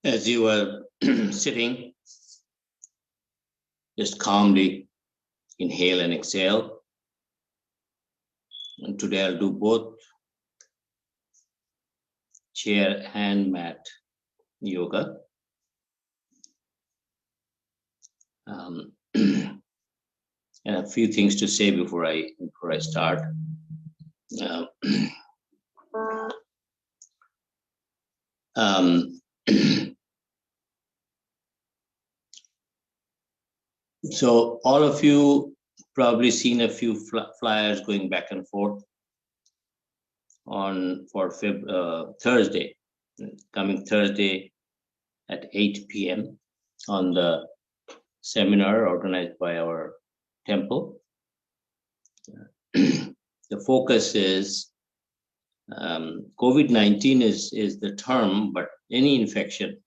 As you are sitting, just calmly inhale and exhale. And today I'll do both chair and mat yoga. And a few things to say before I start. So all of you probably seen a few flyers going back and forth for Thursday, coming Thursday at 8 p.m. on the seminar organized by our temple. The focus is Covid19 is the term, but any infection.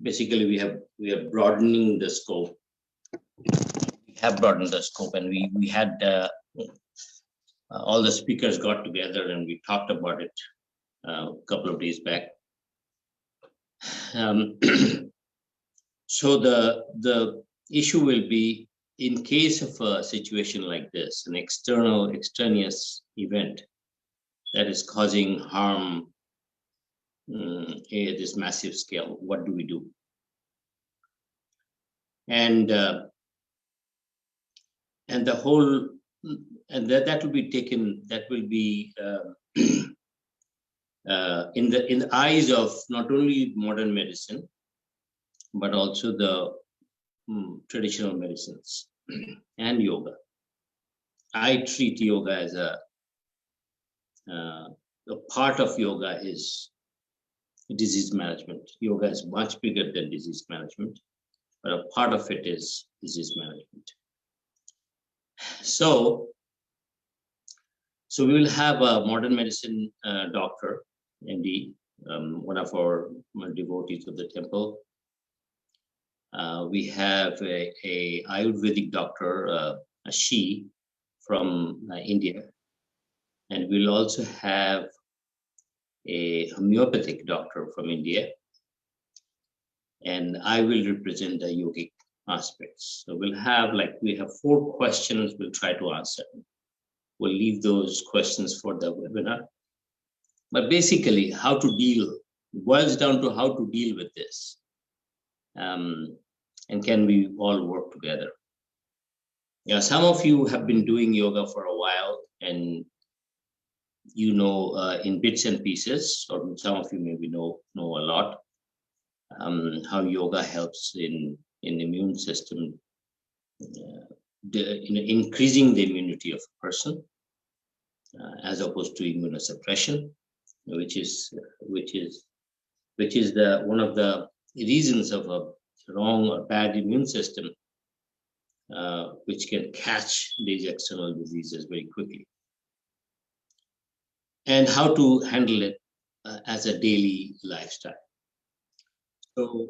Basically, we are broadening the scope. We have broadened the scope, and we had all the speakers got together and we talked about it a couple of days back. So the issue will be, in case of a situation like this, an extraneous event that is causing harm at this massive scale, what do we do? And the whole, and that will be taken, that will be in the eyes of not only modern medicine, but also the traditional medicines and yoga. I treat yoga as a part of yoga is disease management. Yoga is much bigger than disease management, but a part of it is disease management. So we will have a modern medicine doctor, MD, one of our devotees of the temple. We have a Ayurvedic doctor, she from India, and we'll also have a homeopathic doctor from India, and I will represent the yogic aspects. So we have 4 questions we'll try to answer. We'll leave those questions for the webinar. But basically, how to deal, it boils down to how to deal with this. And can we all work together? Yeah, some of you have been doing yoga for a while, and you know in bits and pieces, or some of you maybe know a lot, how yoga helps in immune system, increasing the immunity of a person, as opposed to immunosuppression, which is the one of the reasons of a wrong or bad immune system, which can catch these external diseases very quickly, and how to handle it as a daily lifestyle. So,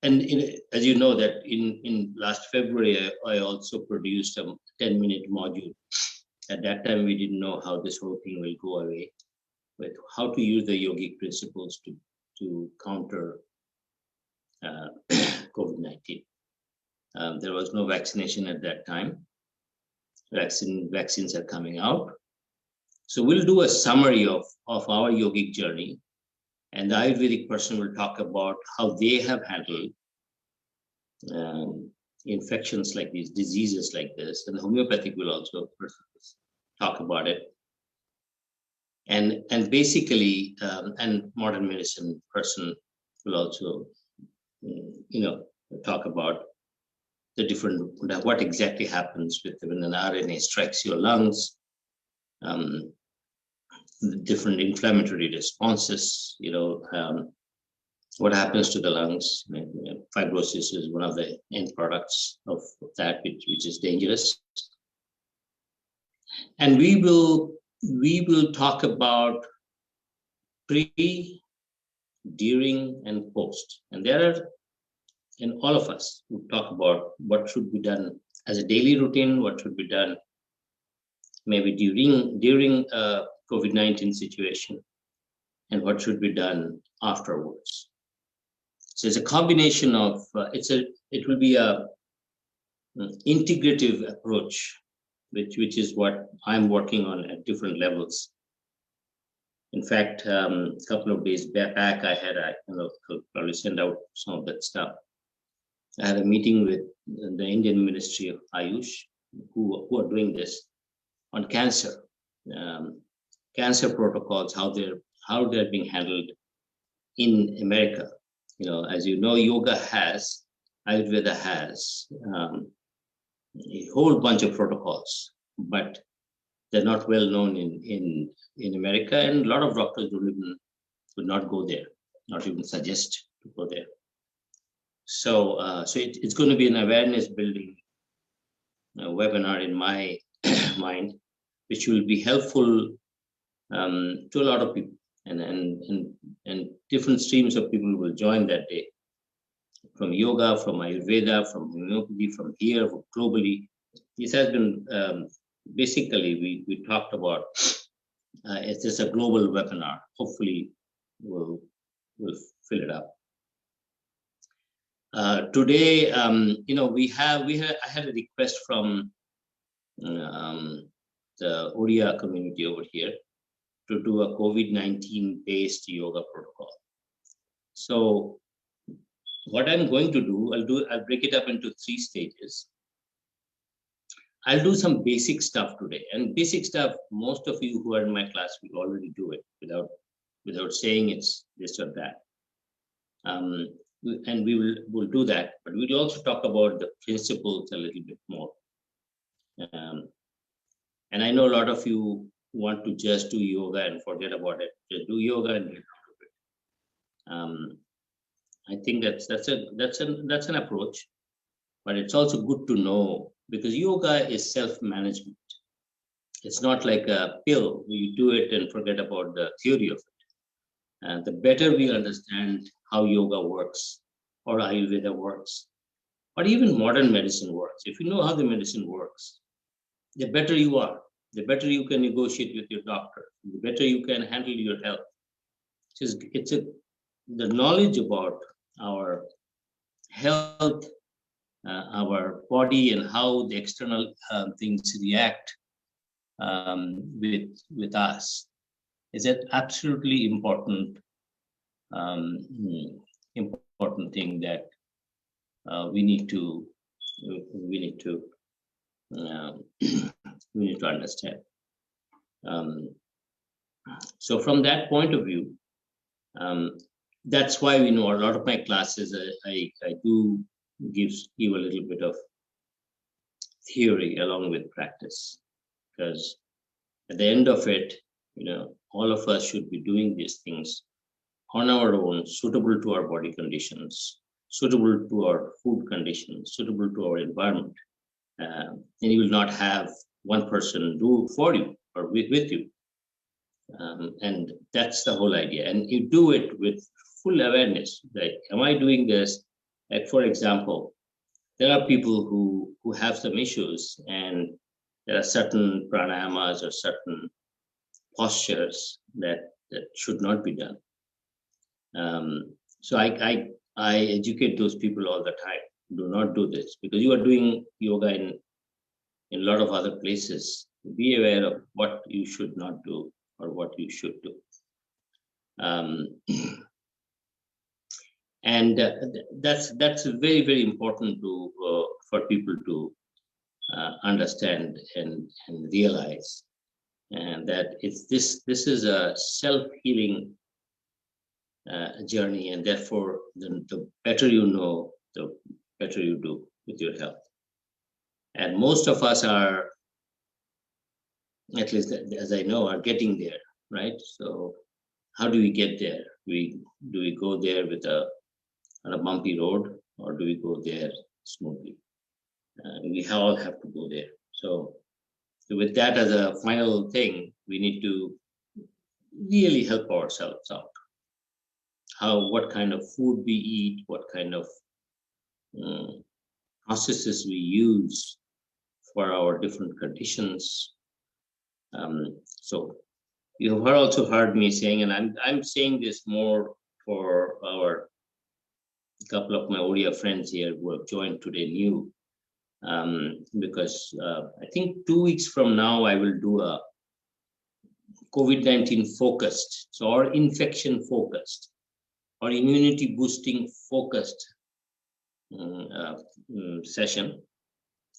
as you know that in last February, I also produced a 10-minute module. At that time, we didn't know how this whole thing will go away, but how to use the yogic principles to counter COVID-19. There was no vaccination at that time. Vaccines are coming out. So we'll do a summary of our yogic journey, and the Ayurvedic person will talk about how they have handled infections like these, diseases like this, and the homeopathic will also talk about it. And basically, and modern medicine person will also, talk about the different, what exactly happens when an RNA strikes your lungs, the different inflammatory responses, what happens to the lungs. Fibrosis is one of the end products of that, which is dangerous. And we will talk about pre, during, and post. And all of us will talk about what should be done as a daily routine, what should be done maybe during COVID-19 situation and what should be done afterwards. So it's a combination of, it will be a integrative approach, which is what I'm working on at different levels. In fact, a couple of days back, I probably send out some of that stuff. I had a meeting with the Indian Ministry of Ayush, who are doing this on cancer, cancer protocols, how they're being handled in America. As you know, yoga has, Ayurveda has a whole bunch of protocols, but they're not well known in America, and a lot of doctors would not go there, not even suggest to go there. So, it's going to be an awareness building webinar in my mind, which will be helpful to a lot of people, and different streams of people will join that day, from yoga, from Ayurveda, from homeopathy, from here, from globally. This has been basically we talked about. It's just a global webinar. Hopefully, we'll fill it up. Today, I had a request from the Odia community over here to do a COVID-19 based yoga protocol. So what I'm going to do, I'll break it up into 3 stages. I'll do some basic stuff today, and basic stuff, most of you who are in my class will already do it without saying it's this or that. And we'll do that, but we'll also talk about the principles a little bit more. And I know a lot of you want to just do yoga and forget about it. Just do yoga and get out of it. I think that's an approach, but it's also good to know, because yoga is self-management. It's not like a pill where you do it and forget about the theory of it. And the better we understand how yoga works, or Ayurveda works, or even modern medicine works, if you know how the medicine works, the better you are, the better you can negotiate with your doctor, the better you can handle your health. The knowledge about our health, our body, and how the external things react with us is an absolutely important thing that we need to understand. So from that point of view, that's why a lot of my classes I do give a little bit of theory along with practice, because at the end of it, all of us should be doing these things on our own, suitable to our body conditions, suitable to our food conditions, suitable to our environment. And you will not have one person do for you or with you. And that's the whole idea. And you do it with full awareness. Like, am I doing this? Like, for example, there are people who have some issues, and there are certain pranayamas or certain postures that should not be done. So I educate those people all the time. Do not do this, because you are doing yoga in a lot of other places. Be aware of what you should not do or what you should do. And that's very, very important for people to understand and realize, and that this is a self-healing journey, and therefore the better you know, the better you do with your health. And most of us are, at least as I know, are getting there, right? So how do we get there? Do we go there on a bumpy road, or do we go there smoothly? We all have to go there. So with that as a final thing, we need to really help ourselves out. What kind of food we eat, what kind of processes we use for our different conditions. So You have also heard me saying, and I'm saying this more for our couple of my Odia friends here who have joined today new, because I think 2 weeks from now I will do a COVID-19 focused, so or infection focused, or immunity boosting focused session.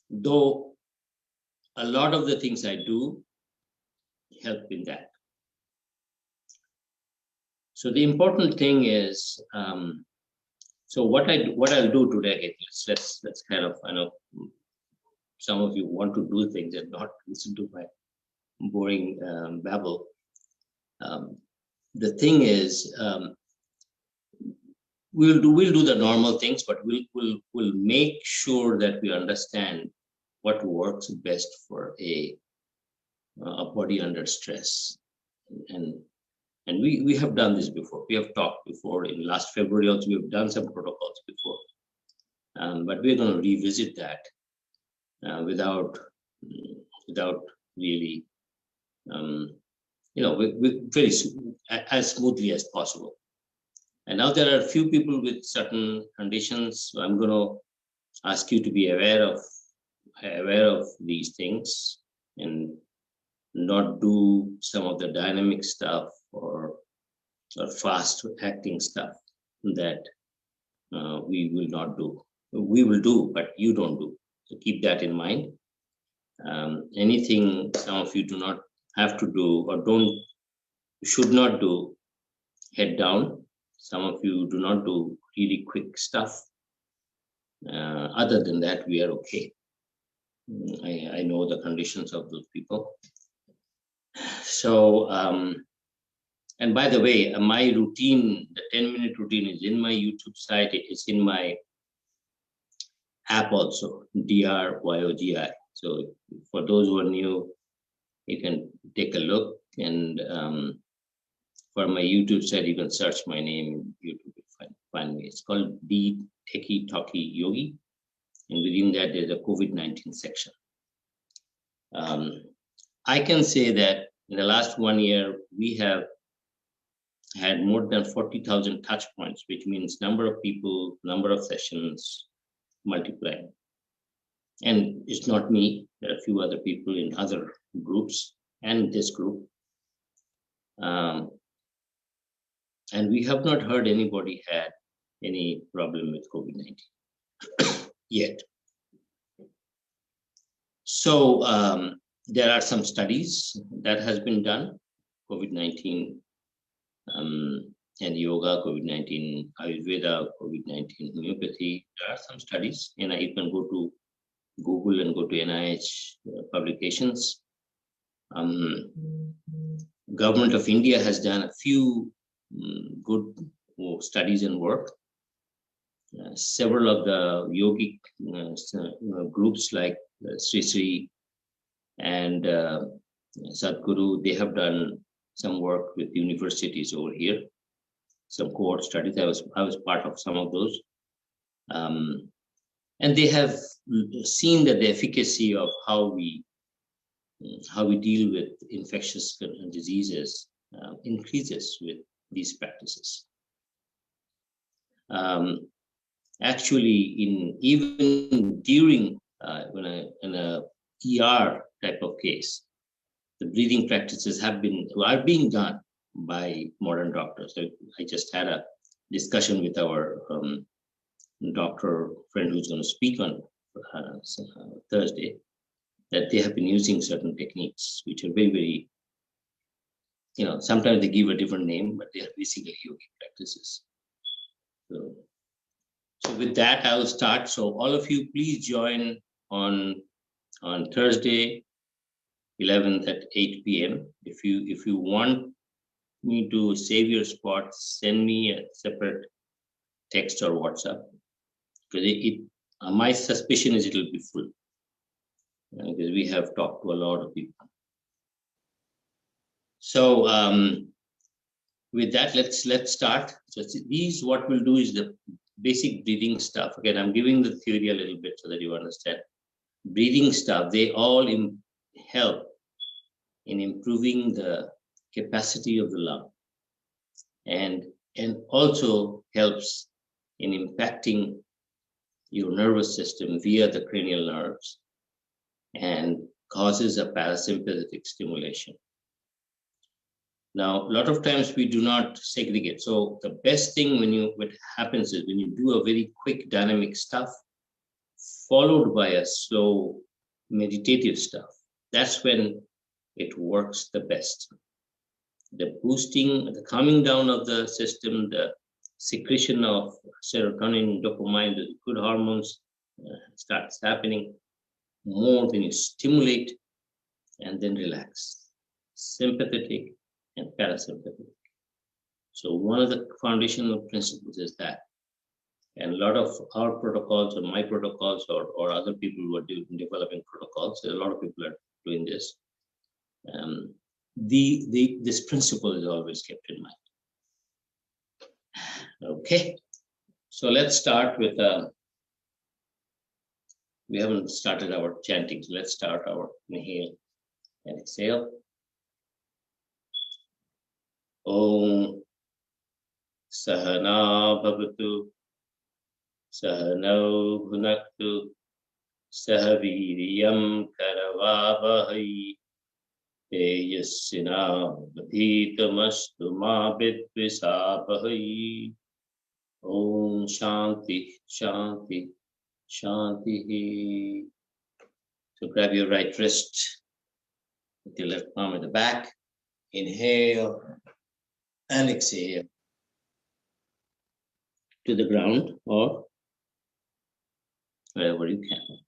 Though a lot of the things I do help in that. So the important thing is, so what I'll do today. Let's kind of, I know some of you want to do things and not listen to my boring babble. The thing is, we'll do the normal things, but we'll make sure that we understand what works best for a body under stress. And we have done this before. We have talked before. In last February also, we have done some protocols before. But we're going to revisit that without really, very as smoothly as possible. And now there are a few people with certain conditions. So I'm going to ask you to be aware of these things and not do some of the dynamic stuff or fast acting stuff that we will not do. We will do, but you don't do. So keep that in mind. Anything some of you do not have to do or should not do, head down. Some of you do not do really quick stuff. Other than that, we are okay. I know the conditions of those people. So, and by the way, my routine, the 10-minute routine is in my YouTube site. It's in my app also, DRYOGI. So for those who are new, you can take a look. And for my YouTube site, you can search my name in YouTube to find me. It's called The Techie Talkie Yogi. And within that, there's a COVID-19 section. I can say that in the last 1 year, we have had more than 40,000 touch points, which means number of people, number of sessions multiplying. And it's not me, there are a few other people in other groups and this group. And we have not heard anybody had any problem with COVID-19 yet. So there are some studies that has been done, COVID-19 and yoga, COVID-19 Ayurveda, COVID-19 homeopathy. There are some studies, and you can go to Google and go to NIH publications. Government of India has done a few good studies and work. Several of the yogic groups like Sri Sri and Sadhguru, they have done some work with universities over here, some cohort studies. I was part of some of those. And they have seen that the efficacy of how we deal with infectious diseases increases with these practices. Actually, even during in a ER type of case, the breathing practices are being done by modern doctors. So I just had a discussion with our doctor friend who's going to speak on Thursday, that they have been using certain techniques which are very, very, sometimes they give a different name, but they are basically yogic practices. So with that, I'll start. So all of you, please join on Thursday, 11th at 8 p.m. If you want me to save your spot, send me a separate text or WhatsApp, because my suspicion is it'll be full, because we have talked to a lot of people. So with that, let's start. So what we'll do is the basic breathing stuff. Again, I'm giving the theory a little bit so that you understand. Breathing stuff, they all help in improving the capacity of the lung, and also helps in impacting your nervous system via the cranial nerves and causes a parasympathetic stimulation. Now, a lot of times we do not segregate. So the best thing what happens is when you do a very quick dynamic stuff, followed by a slow meditative stuff, that's when it works the best. The boosting, the calming down of the system, the secretion of serotonin, dopamine, the good hormones starts happening more when you stimulate and then relax. Sympathetic and parasympathetic. So one of the foundational principles is that. And a lot of our protocols or my protocols or other people who are developing protocols, a lot of people are doing this. This principle is always kept in mind. Okay, so let's start with, we haven't started our chanting, so let's start our inhale and exhale. Om Sahana Bhavatu Sahanau Bhunaktu Sahaviriyam Karavavahai Tejassina Vadhitamastu Ma Vidvisabhai. Om Shanti Shanti Shanti. So grab your right wrist with your left palm at the back. Inhale and exhale to the ground or wherever you can.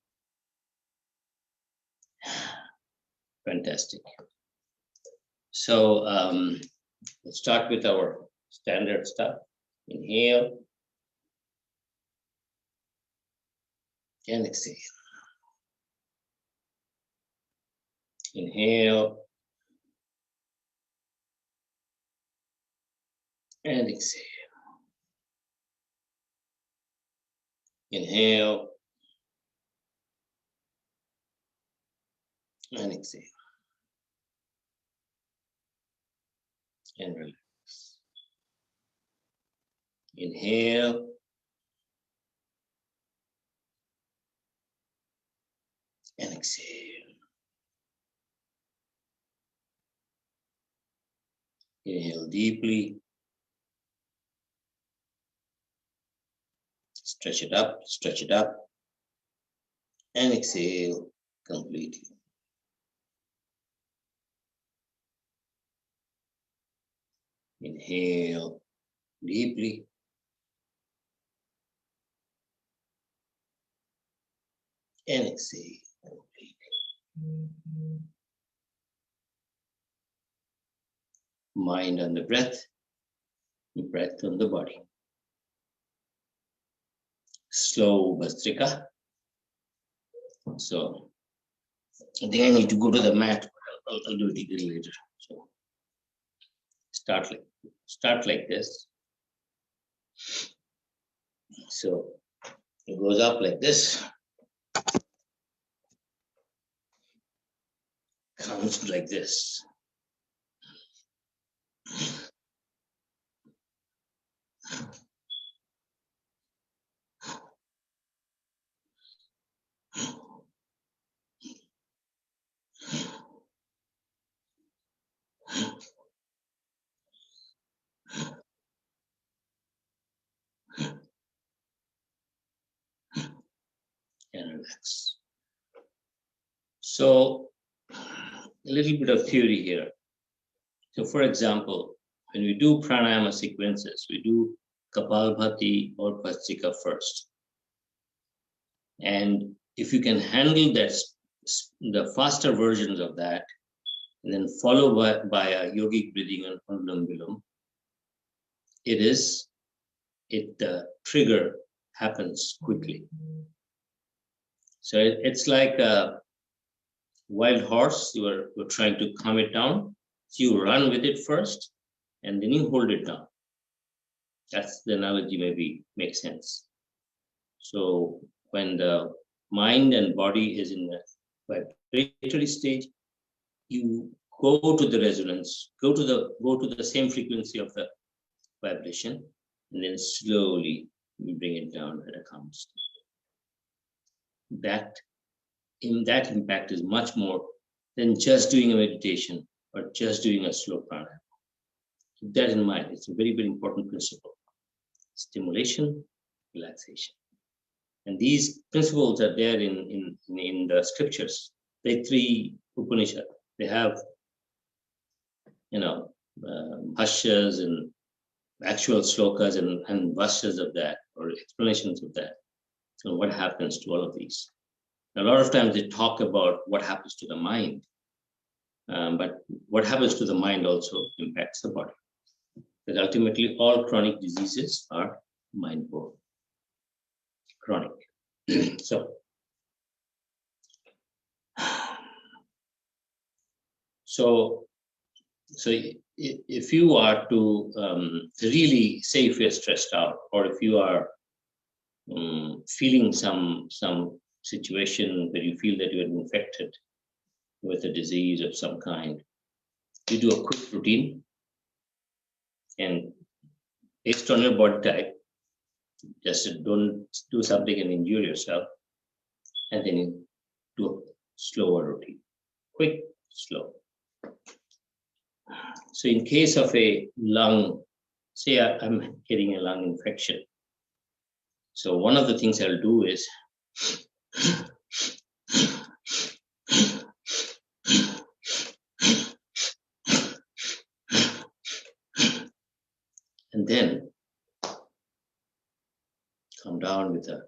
Fantastic. So let's start with our standard stuff. Inhale and exhale. Inhale and exhale. Inhale and exhale. And relax. Inhale and exhale. Inhale deeply. Stretch it up, and exhale completely. Inhale deeply. And exhale completely. Mind on the breath on the body. Slow Bhastrika. So I think I need to go to the mat, but I'll do it a little later. So start like this. So it goes up like this. Comes like this. And relax. So a little bit of theory here. So for example, when we do pranayama sequences, we do Kapalbhati or Bhastrika first. And if you can handle that, the faster versions of that, and then follow by a yogic breathing on Anulom Vilom, the trigger happens quickly. So it's like a wild horse. You're trying to calm it down. So you run with it first, and then you hold it down. That's the analogy, maybe makes sense. So when the mind and body is in the vibratory stage, you go to the resonance, go to the same frequency of the vibration, and then slowly we bring it down at a calm state. That impact is much more than just doing a meditation or just doing a slow pranayama. Keep that in mind. It's a very, very important principle. Stimulation, relaxation. And these principles are there in the scriptures. The three Upanishads, they have, bhashyas and actual slokas and vashyas of that, or explanations of that. So what happens to all of these? A lot of times they talk about what happens to the mind, but what happens to the mind also impacts the body. Because ultimately all chronic diseases are mind-borne. Chronic. So if you are to really say if you're stressed out, or if you are feeling some situation where you feel that you are infected with a disease of some kind, you do a quick routine, and based on your body type, just don't do something and injure yourself, and then you do a slower routine, quick, slow. So in case of a lung, say I'm getting a lung infection, so one of the things I'll do is and then come down with a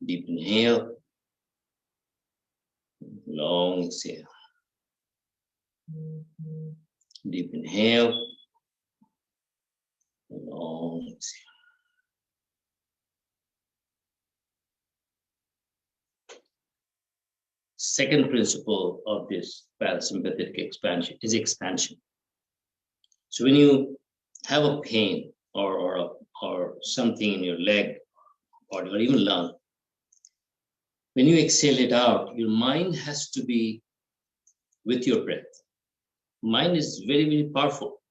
deep inhale, long exhale. Deep inhale, long exhale. Second principle of this parasympathetic expansion is expansion. So when you have a pain or something in your leg or even lung, when you exhale it out, your mind has to be with your breath. Mind is very, very powerful.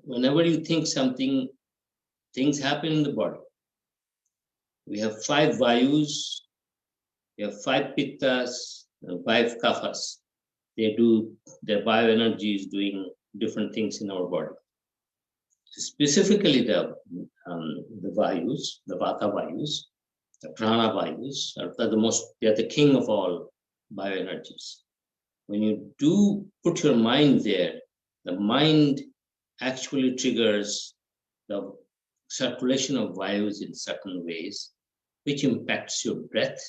Whenever you think something, things happen in the body. We have 5 vayus, we have 5 pittas, 5 kaphas. Their bioenergy is doing different things in our body. Specifically the vayus, the vata vayus, the prana vayus they are the king of all bioenergies. When you do put your mind there, the mind actually triggers the circulation of vayus in certain ways, which impacts your breath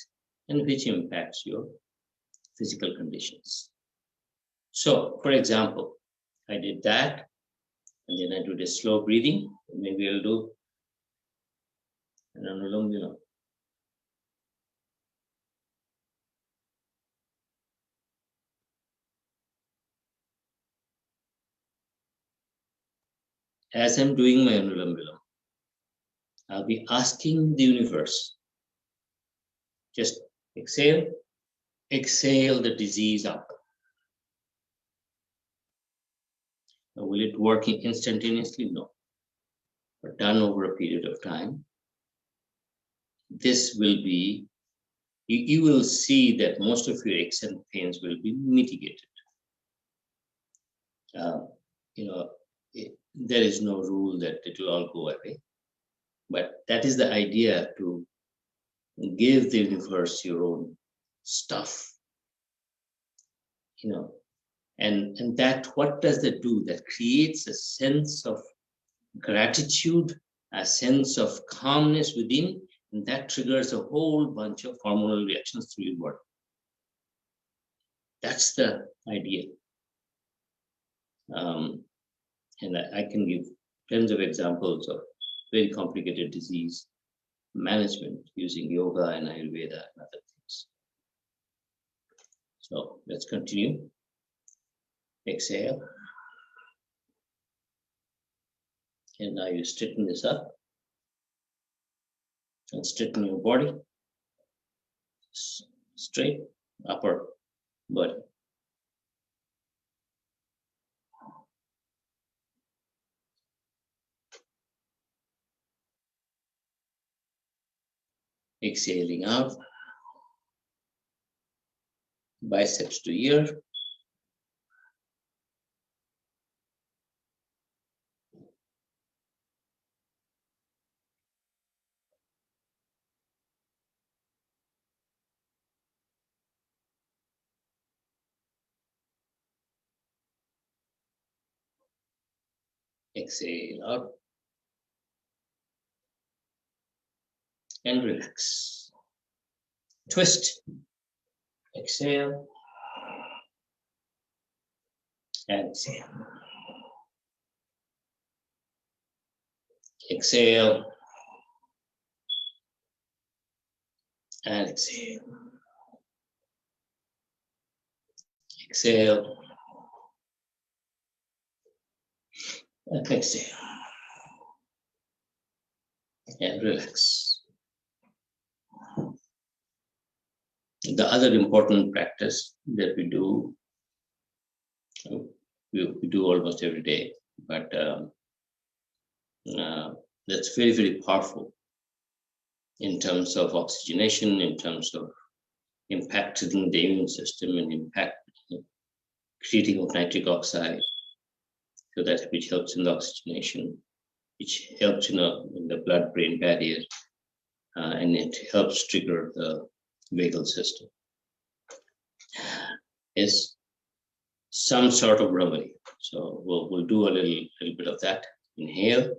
and which impacts your physical conditions. So, for example, I did that, and then I do the slow breathing. Maybe I'll do an anulom vilom. As I'm doing my anulom vilom, I'll be asking the universe, just exhale the disease up. Now, will it work instantaneously? No. But done over a period of time, this will be, you will see that most of your aches and pains will be mitigated. There is no rule that it will all go away, but that is the idea, to give the universe your own stuff, and that, what does that do? That creates a sense of gratitude, a sense of calmness within, and that triggers a whole bunch of hormonal reactions through your body. That's the idea. And I can give tons of examples of very complicated disease management using yoga and Ayurveda and other things. So let's continue. Exhale. And now you straighten this up and straighten your body straight upper body. Exhaling out, biceps to ear. Exhale out and relax. Twist. Exhale and exhale. Exhale and exhale. Exhale and exhale. And relax. The other important practice that we do, we do almost every day, but that's very, very powerful in terms of oxygenation, in terms of impacting the immune system and impact creating of nitric oxide, so that which helps in the oxygenation, which helps in the blood-brain barrier, and it helps trigger the vagal system. Is some sort of remedy. So we'll do a little bit of that. Inhale.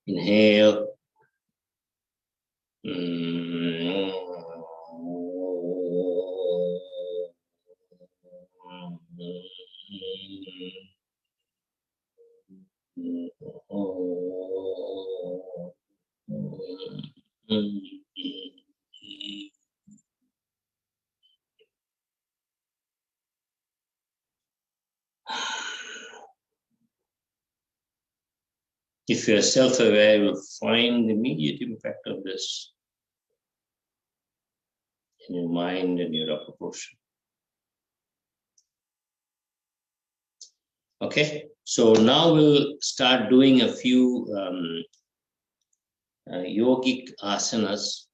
Inhale. If you're self-aware, you'll find the immediate impact of this in your mind and your upper portion. Okay, so now we'll start doing a few yogic asanas.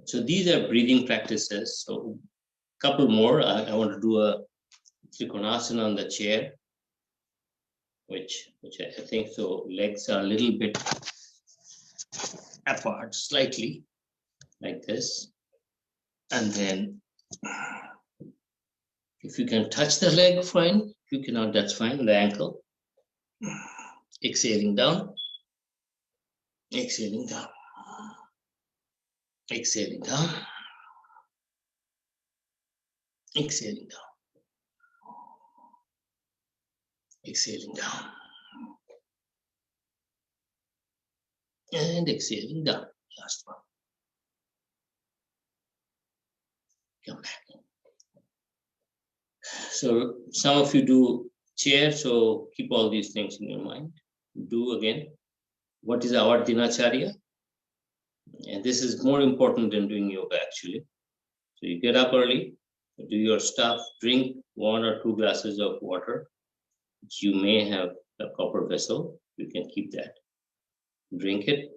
So these are breathing practices. So a couple more. I want to do a Trikonasana on the chair, which I think so. Legs are a little bit apart, slightly, like this. And then if you can touch the leg, fine. If you cannot, that's fine. The ankle. Exhaling down. Exhaling down. Exhaling down. Exhaling down. Exhaling down. And exhaling down. Last one. Come back. So some of you do chair, so keep all these things in your mind. Do again. What is our dinacharya? And this is more important than doing yoga actually. So you get up early, do your stuff, drink 1 or 2 glasses of water. You may have a copper vessel, you can keep that. Drink it.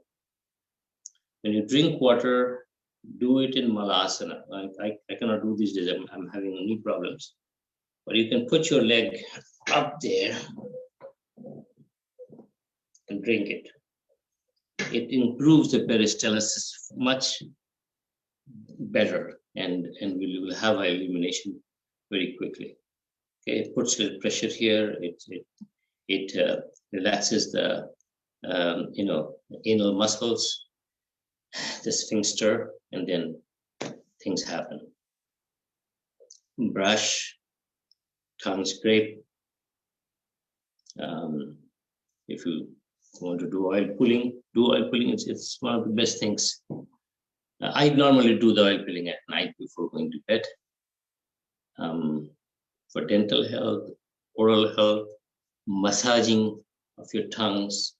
When you drink water, do it in malasana. I cannot do these days, I'm having knee problems. But you can put your leg up there and drink it. It improves the peristalsis much better, and we will have elimination very quickly. Okay, it puts a little pressure here. It relaxes the anal muscles, the sphincter, and then things happen. Brush, tongue scrape. If you If you want to do oil pulling, do oil pulling. It's one of the best things. I normally do the oil pulling at night before going to bed. For dental health, oral health, massaging of your tongues.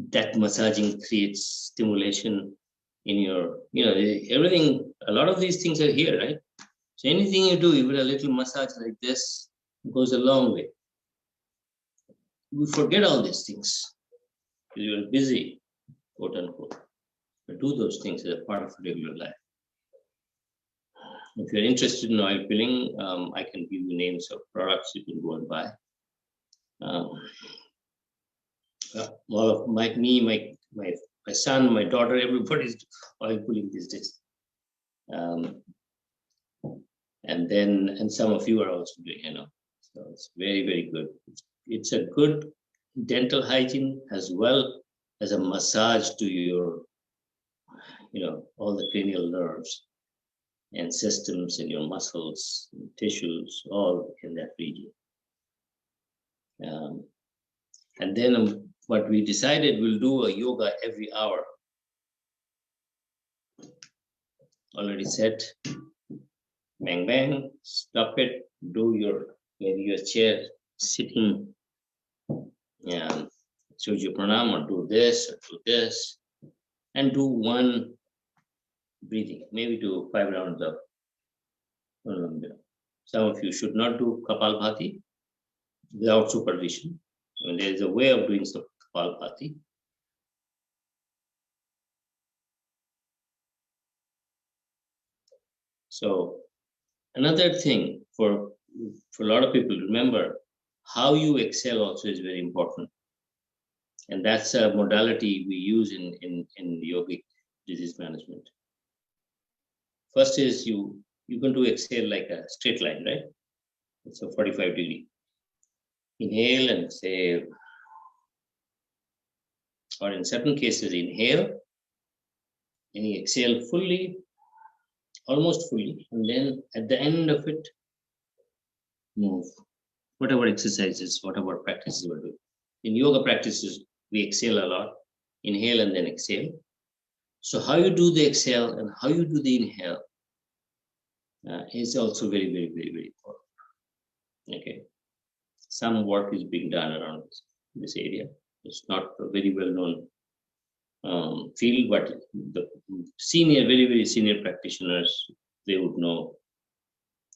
That massaging creates stimulation in your, everything. A lot of these things are here, right? So anything you do, even a little massage like this goes a long way. We forget all these things because you're busy, quote unquote. But do those things as a part of regular life. If you're interested in oil pulling, I can give you names of products you can go and buy. All of my son, my daughter, everybody's oil pulling these days. And some of you are also doing, so it's very, very good. It's a good dental hygiene as well as a massage to your, all the cranial nerves and systems in your muscles, and tissues, all in that region. And then what we decided, we'll do a yoga every hour. Already set. Bang, bang, stop it, do maybe your chair sitting, Surya Pranam, or do this, and do one breathing, maybe do 5 rounds of. Some of you should not do Kapalbhati without supervision. There is a way of doing Kapalbhati. So another thing for a lot of people, remember how you exhale also is very important. And that's a modality we use in yogic disease management. First is you can do exhale like a straight line, right? It's a 45-degree. Inhale and exhale. Or in certain cases, inhale and you exhale fully, almost fully, and then at the end of it, move. Whatever exercises, whatever practices we're doing. In yoga practices, we exhale a lot, inhale and then exhale. So how you do the exhale and how you do the inhale is also very, very, very, very important. Okay. Some work is being done around this area. It's not a very well-known field, but the very, very senior practitioners, they would know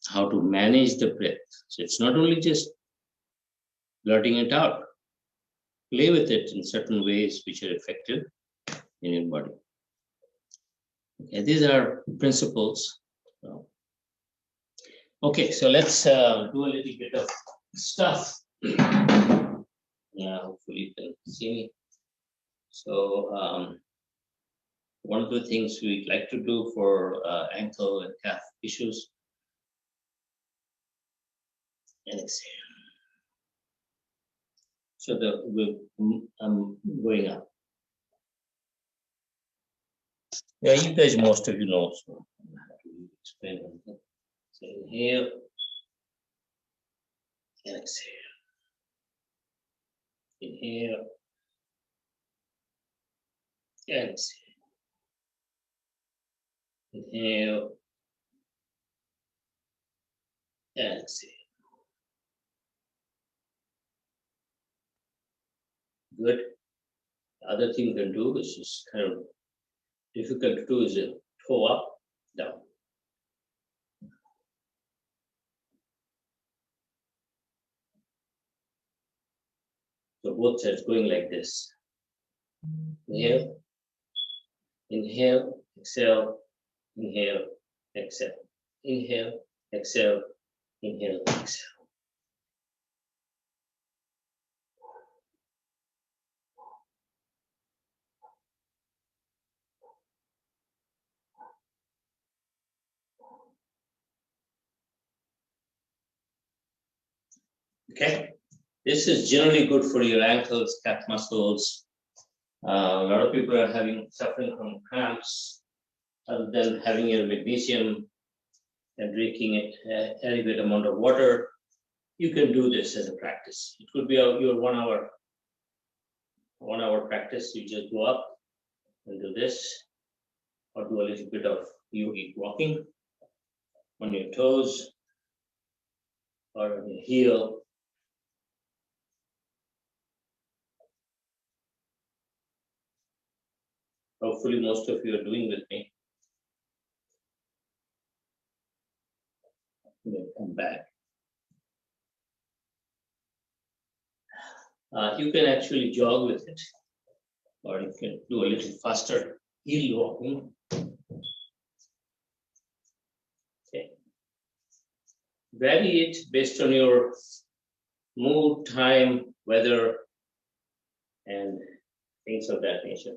how to manage the breath. So it's not only just blurting it out, play with it in certain ways which are effective in your body. Okay, these are principles. Okay, so let's do a little bit of stuff. Yeah, hopefully you can see me. So one of the things we like to do for ankle and calf issues, and exhale. So I'm going up. Yeah, you guys, most of you know, so I have to explain it. So inhale and exhale. Inhale and exhale. Inhale and exhale. Good. The other thing you can do, which is kind of difficult to do, is a toe up, down. So both sides going like this. Inhale, inhale, exhale, inhale, exhale, inhale, exhale, inhale, exhale. Okay, this is generally good for your ankles, calf muscles. A lot of people are suffering from cramps, other than having your magnesium and drinking an adequate amount of water. You can do this as a practice. It could be your 1 hour 1 hour practice, you just go up and do this, or do a little bit of yogic walking on your toes or on your heel. Hopefully most of you are doing with me. Come back. You can actually jog with it, or you can do a little faster heel walking. Okay. Vary it based on your mood, time, weather, and things of that nature.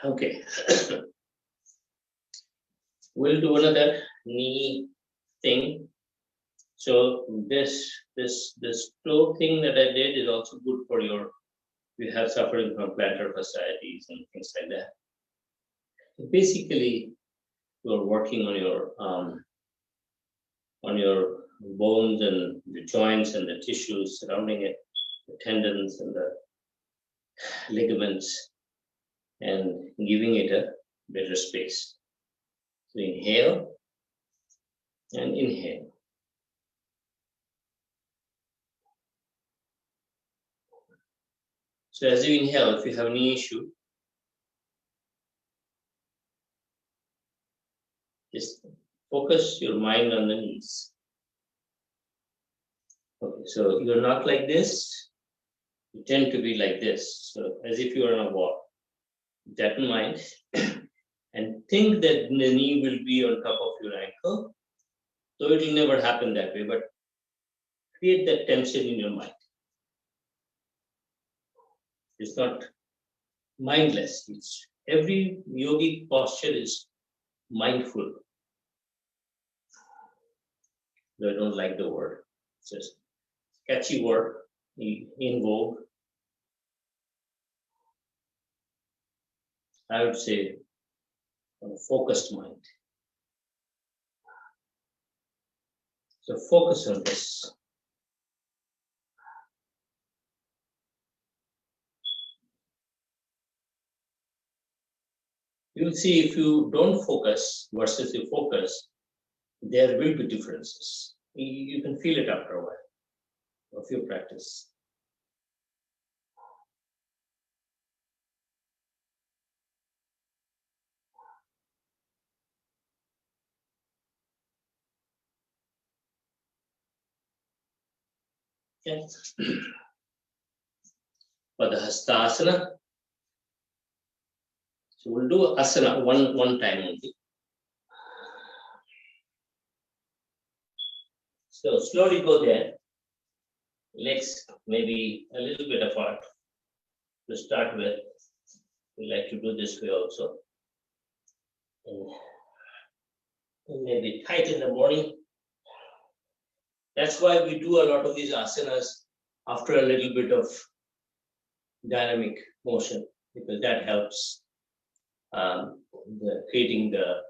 Okay. We'll do another knee thing. So this toe thing that I did is also good for your, you have suffering from plantar fasciitis and things like that. Basically, you're working on your bones and the joints and the tissues surrounding it, the tendons and the ligaments, and giving it a better space. So inhale and inhale. So as you inhale, if you have any issue, just focus your mind on the knees. Okay, so you're not like this, you tend to be like this. So as if you are on a walk. That in mind, and think that the knee will be on top of your ankle. So it will never happen that way, but create that tension in your mind. It's not mindless. It's every yogic posture is mindful. Though I don't like the word. It's just catchy word in vogue. I would say a focused mind. So focus on this. You'll see if you don't focus versus you focus, there will be differences. You can feel it after a while of your practice. Okay. For the Hastasana, so we'll do asana one time only. So slowly go there. Legs maybe a little bit apart to start with. We like to do this way also. And maybe tight in the morning. That's why we do a lot of these asanas after a little bit of dynamic motion, because that helps creating the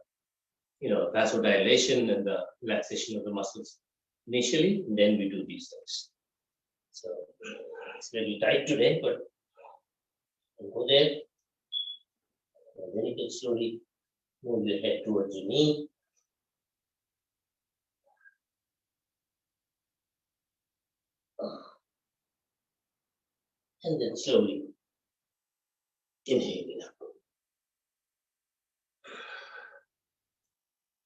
vasodilation and the relaxation of the muscles initially, and then we do these things. So it's a little tight today, but we'll go there. And then you can slowly move your head towards your knee. And then slowly inhaling up.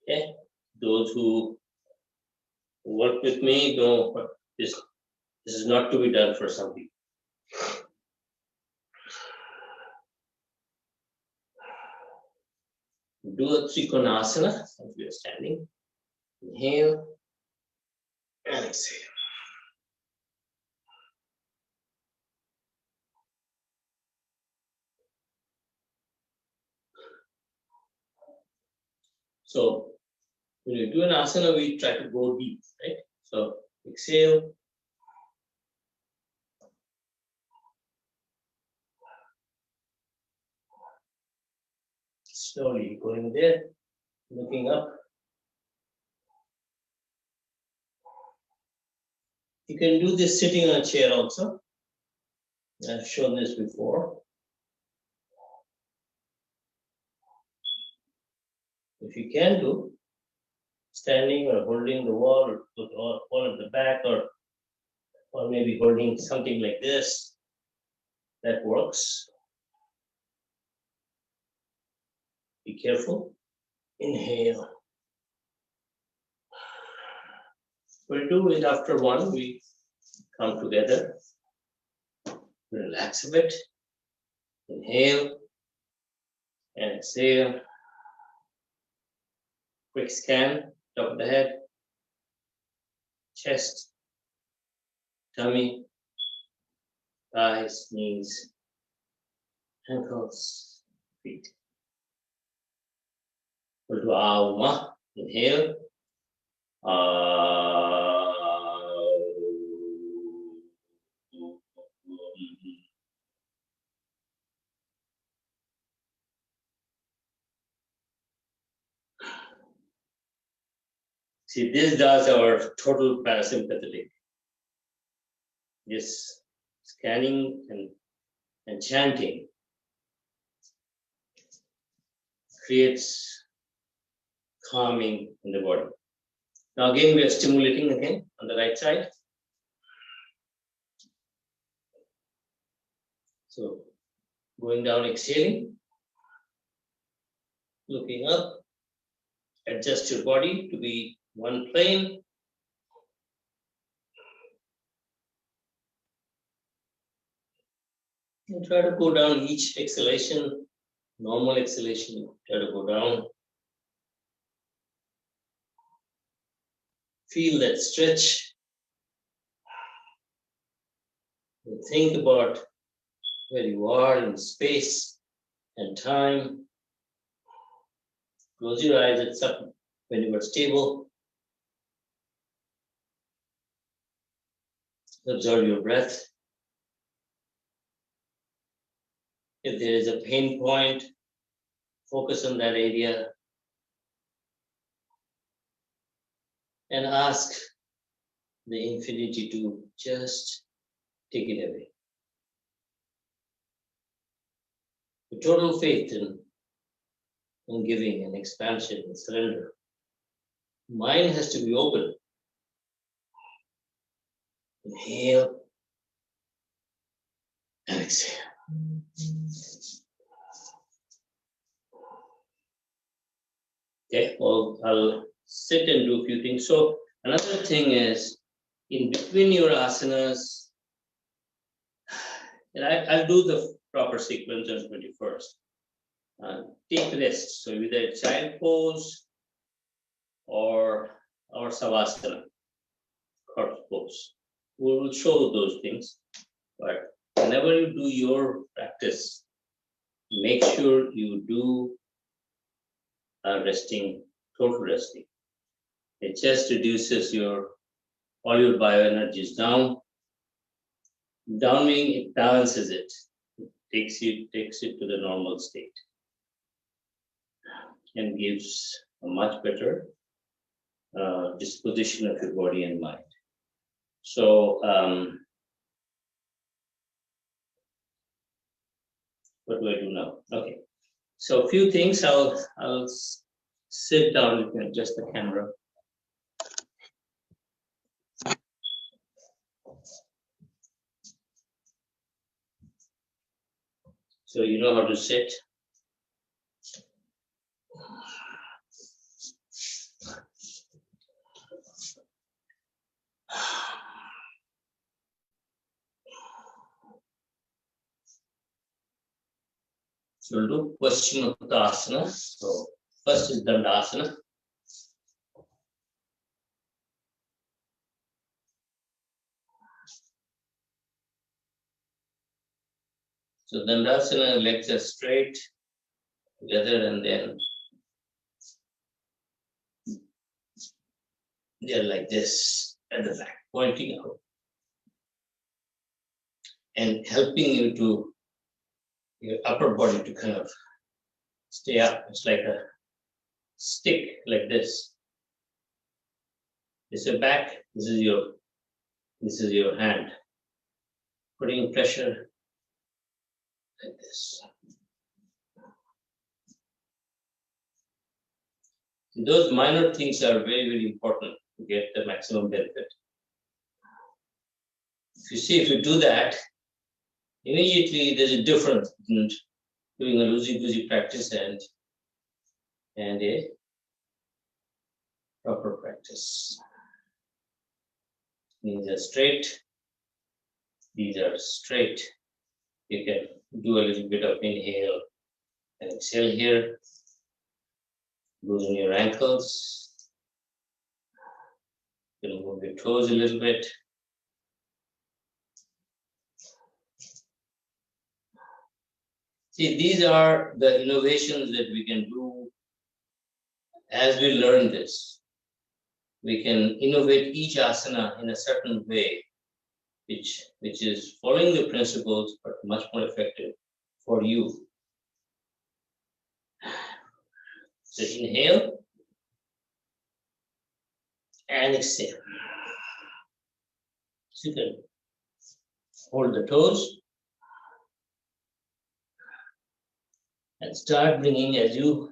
Okay, those who work with me know this is not to be done for some people. Do a Trikonasana as we are standing. Inhale and exhale. So when you do an asana, we try to go deep, right? So exhale. Slowly going there, looking up. You can do this sitting on a chair also. I've shown this before. If you can do, standing or holding the wall or at the back or maybe holding something like this, that works. Be careful. Inhale. We'll do it after one. We come together. Relax a bit. Inhale and exhale. Quick scan, top of the head, chest, tummy, thighs, knees, ankles, feet. We'll do Auma. Inhale. See, this does our total parasympathetic. This scanning and chanting creates calming in the body. Now again, we are stimulating again on the right side. So going down, exhaling, looking up, adjust your body to be one plane. And try to go down each exhalation, normal exhalation, try to go down. Feel that stretch. And think about where you are in space and time. Close your eyes, it's up when you are stable. Observe your breath. If there is a pain point, focus on that area and ask the infinity to just take it away. The total faith in giving and expansion and surrender. Mind has to be open. Inhale and exhale. Okay, well, I'll sit and do a few things. So another thing is, in between your asanas, and I'll do the proper sequence on 21st. Take rest. So either child pose or savasana, corpse pose. We will show those things. But whenever you do your practice, make sure you do resting, total resting. It just reduces all your bioenergies down. Downwing, it balances it. It takes it to the normal state and gives a much better disposition of your body and mind. So what do I do now? Okay. So a few things. I'll sit down. You can adjust the camera. So you know how to sit. So we'll do Paschimottanasana. So first is Dandasana. So Dandasana, legs are straight together and then they're like this at the back, pointing out and helping you to your upper body to kind of stay up. It's like a stick like this. This is your back, this is your hand. Putting pressure like this. Those minor things are very, very important to get the maximum benefit. If you see, if you do that, immediately there's a difference between doing a loosey-goosey practice and a proper practice. These are straight. These are straight. You can do a little bit of inhale and exhale here. Loosen your ankles. You can move your toes a little bit. See, these are the innovations that we can do as we learn this. We can innovate each asana in a certain way, which is following the principles, but much more effective for you. So inhale and exhale. So you can hold the toes and start bringing, as you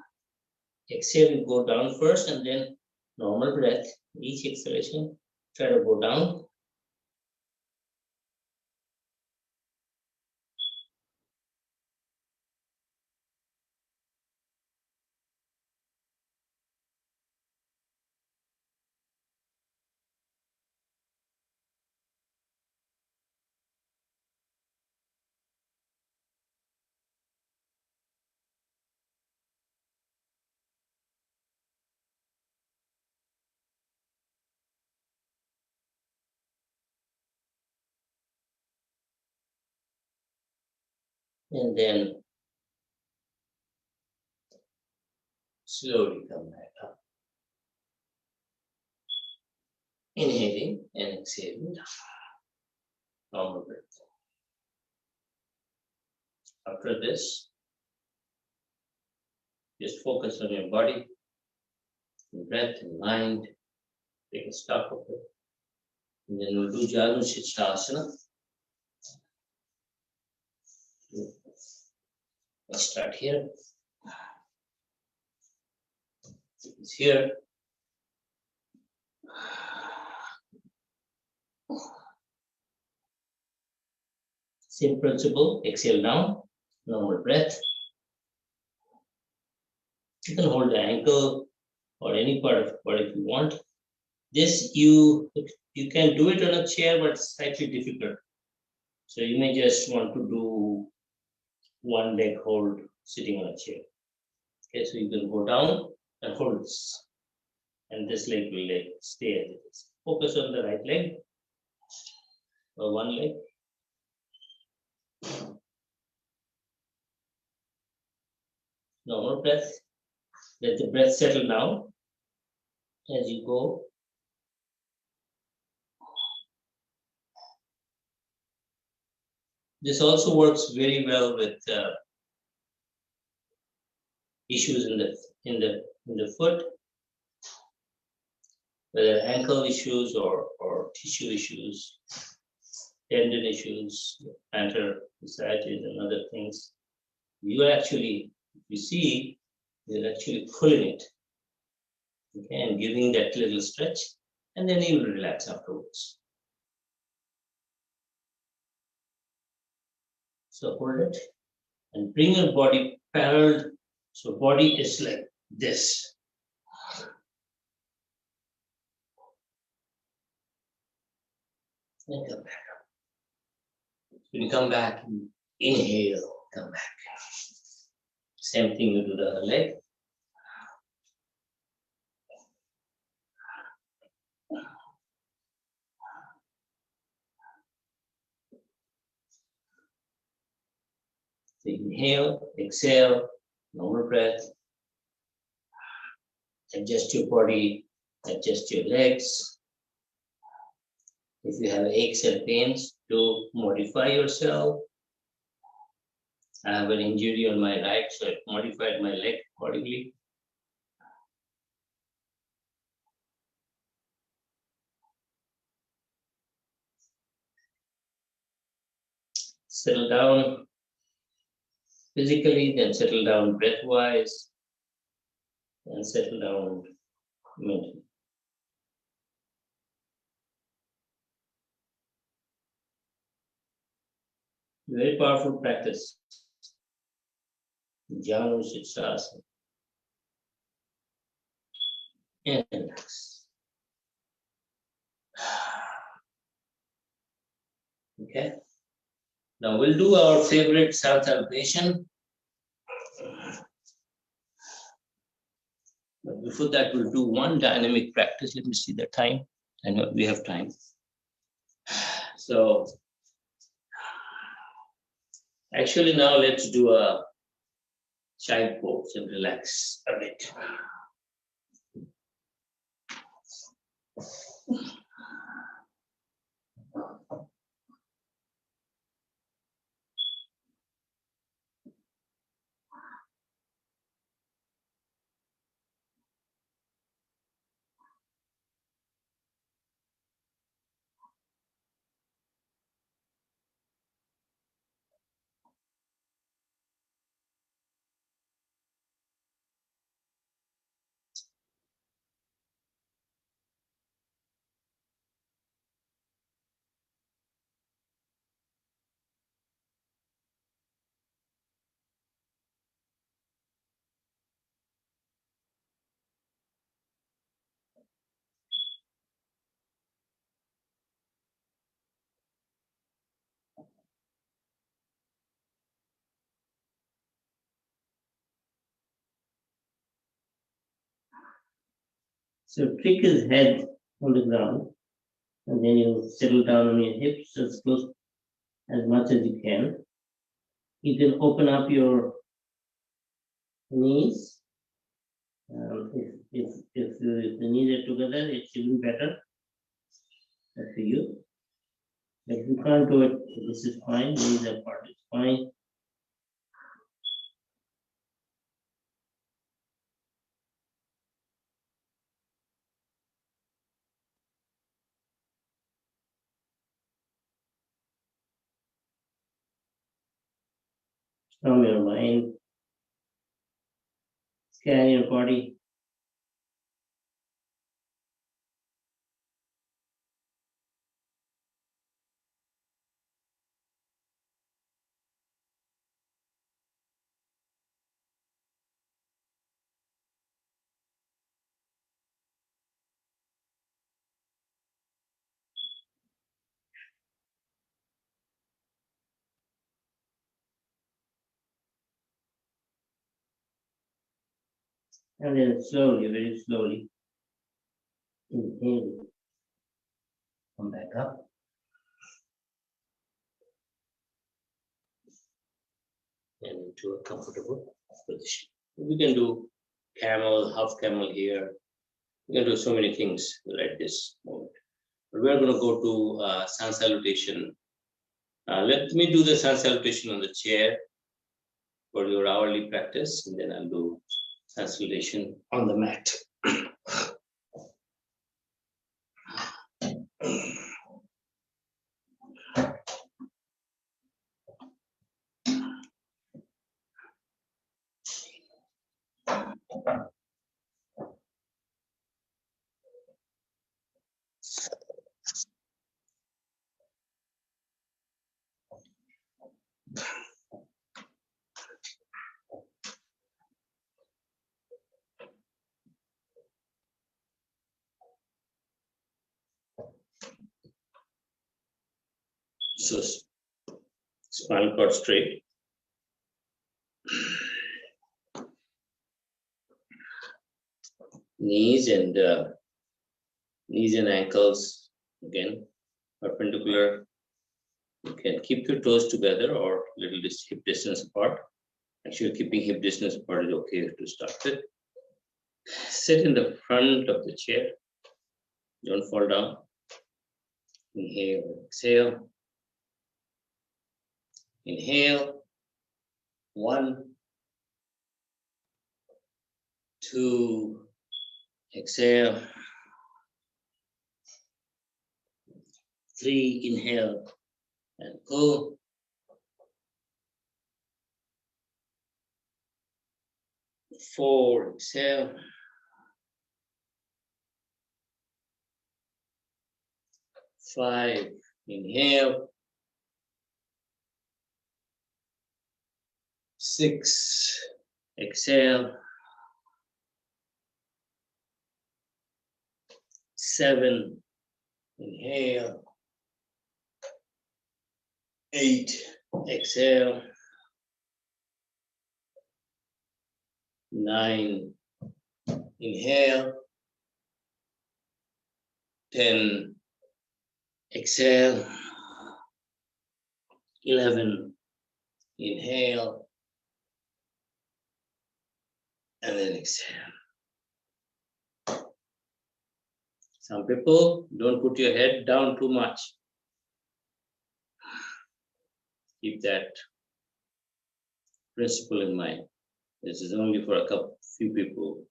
exhale, you go down first and then normal breath. Each exhalation, try to go down. And then slowly come back up. Inhaling and exhaling down. Normal breath. After this, just focus on your body, breath and mind. Take a stock of it. And then we'll do Janushirsasana. Let's start here. It's here. Same principle, exhale down, normal breath. You can hold the ankle or any part of the body if you want. This you can do it on a chair, but it's slightly difficult. So you may just want to do one leg hold sitting on a chair. Okay, so you can go down and hold this. And this leg will stay as it is. Focus on the right leg or one leg. Normal breath. Let the breath settle down as you go. This also works very well with issues in the foot, whether ankle issues or tissue issues, tendon issues, plantar fasciitis and other things. You actually, if you see, you're actually pulling it, okay, and giving that little stretch, and then you will relax afterwards. So hold it and bring your body parallel. So body is like this. And come back up. When you come back, inhale, come back. Same thing you do the other leg. So inhale, exhale, normal breath. Adjust your body, adjust your legs. If you have aches and pains, do modify yourself. I have an injury on my right, so I modified my leg accordingly. Settle down. physically, then settle down breath-wise, and settle down mentally. Very powerful practice. Janu Siksasana. And relax. Okay. Now we'll do our favorite salutation. But before that, we'll do one dynamic practice. Let me see the time. I know we have time. So actually now let's do a child pose and relax a bit. So click his head on the ground, and then you settle down on your hips as close as much as you can. You can open up your knees. If the knees are together, it's even better. That's for you. But if you can't do it, this is fine. Knees apart is fine. Calm your mind. Scan your body. And then slowly, very slowly, inhale. Come back up. And into a comfortable position. We can do camel, half camel here. We can do so many things like this moment. But we're going to go to sun salutation. Let me do the sun salutation on the chair for your hourly practice, and then I'll do sun salutation on the mat. So spinal cord straight. Knees and ankles again perpendicular. You can keep your toes together or little hip distance apart. Actually, keeping hip distance apart is okay to start with. Sit in the front of the chair. Don't fall down. Inhale, exhale. Inhale. 1, 2, exhale. 3, inhale and go. 4, exhale. 5, inhale. 6, exhale. 7, inhale. 8, exhale. 9, inhale. 10, exhale. 11, inhale. And then exhale. Some people don't put your head down too much. Keep that principle in mind. This is only for a few people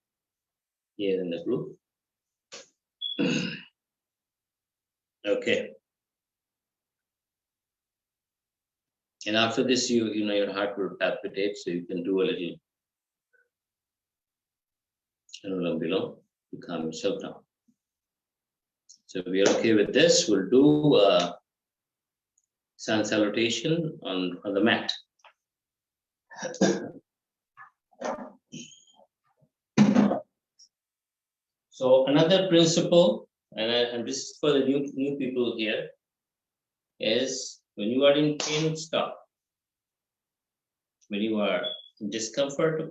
here in the group. Okay. And after this, you know your heart will palpitate, so you can do a little Anulam Vilom to calm yourself down. So we are okay with this. We'll do sun salutation on the mat. So another principle, and this is for the new people here, is when you are in pain, stop. When you are discomforted,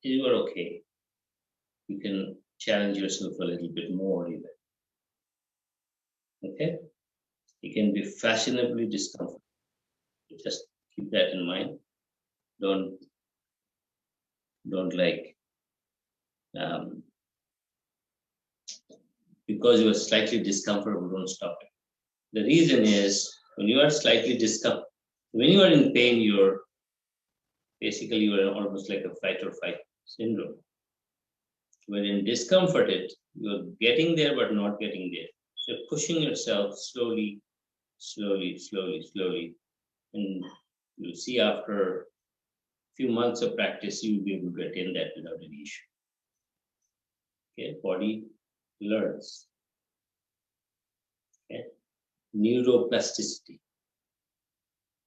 you are okay. You can challenge yourself a little bit more even. Okay? You can be fashionably discomforted. Just keep that in mind. Don't like because you are slightly discomfortable, don't stop it. The reason is when you are slightly discomforted, when you are in pain, you're almost like a fight or flight syndrome. When in discomforted, you're getting there but not getting there. So you're pushing yourself slowly, and you'll see after a few months of practice, you'll be able to attain that without any issue. Okay, body learns. Okay, neuroplasticity,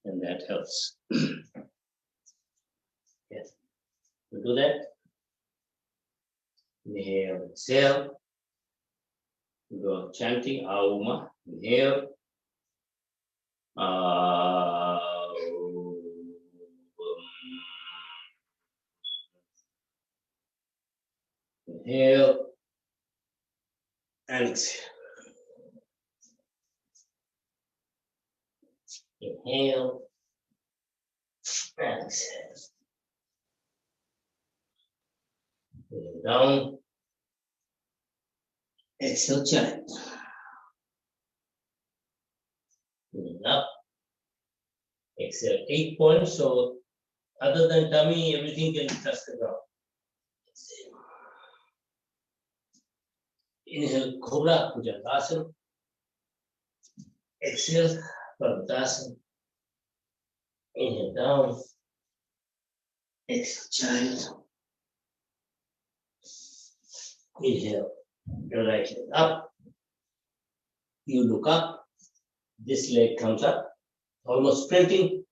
and that helps. Yes, we do that. Inhale, exhale. We go chanting Auma. Inhale. Inhale and exhale. Inhale and exhale. Inhale down. Exhale, chant. Inhale up. Exhale, 8 points. So other than tummy, everything can touch the ground. Inhale, Cobra, Bhujangasana. Exhale, Parvatasana. Inhale down. Exhale, child. Inhale, your right leg up. You look up. This leg comes up, almost sprinting.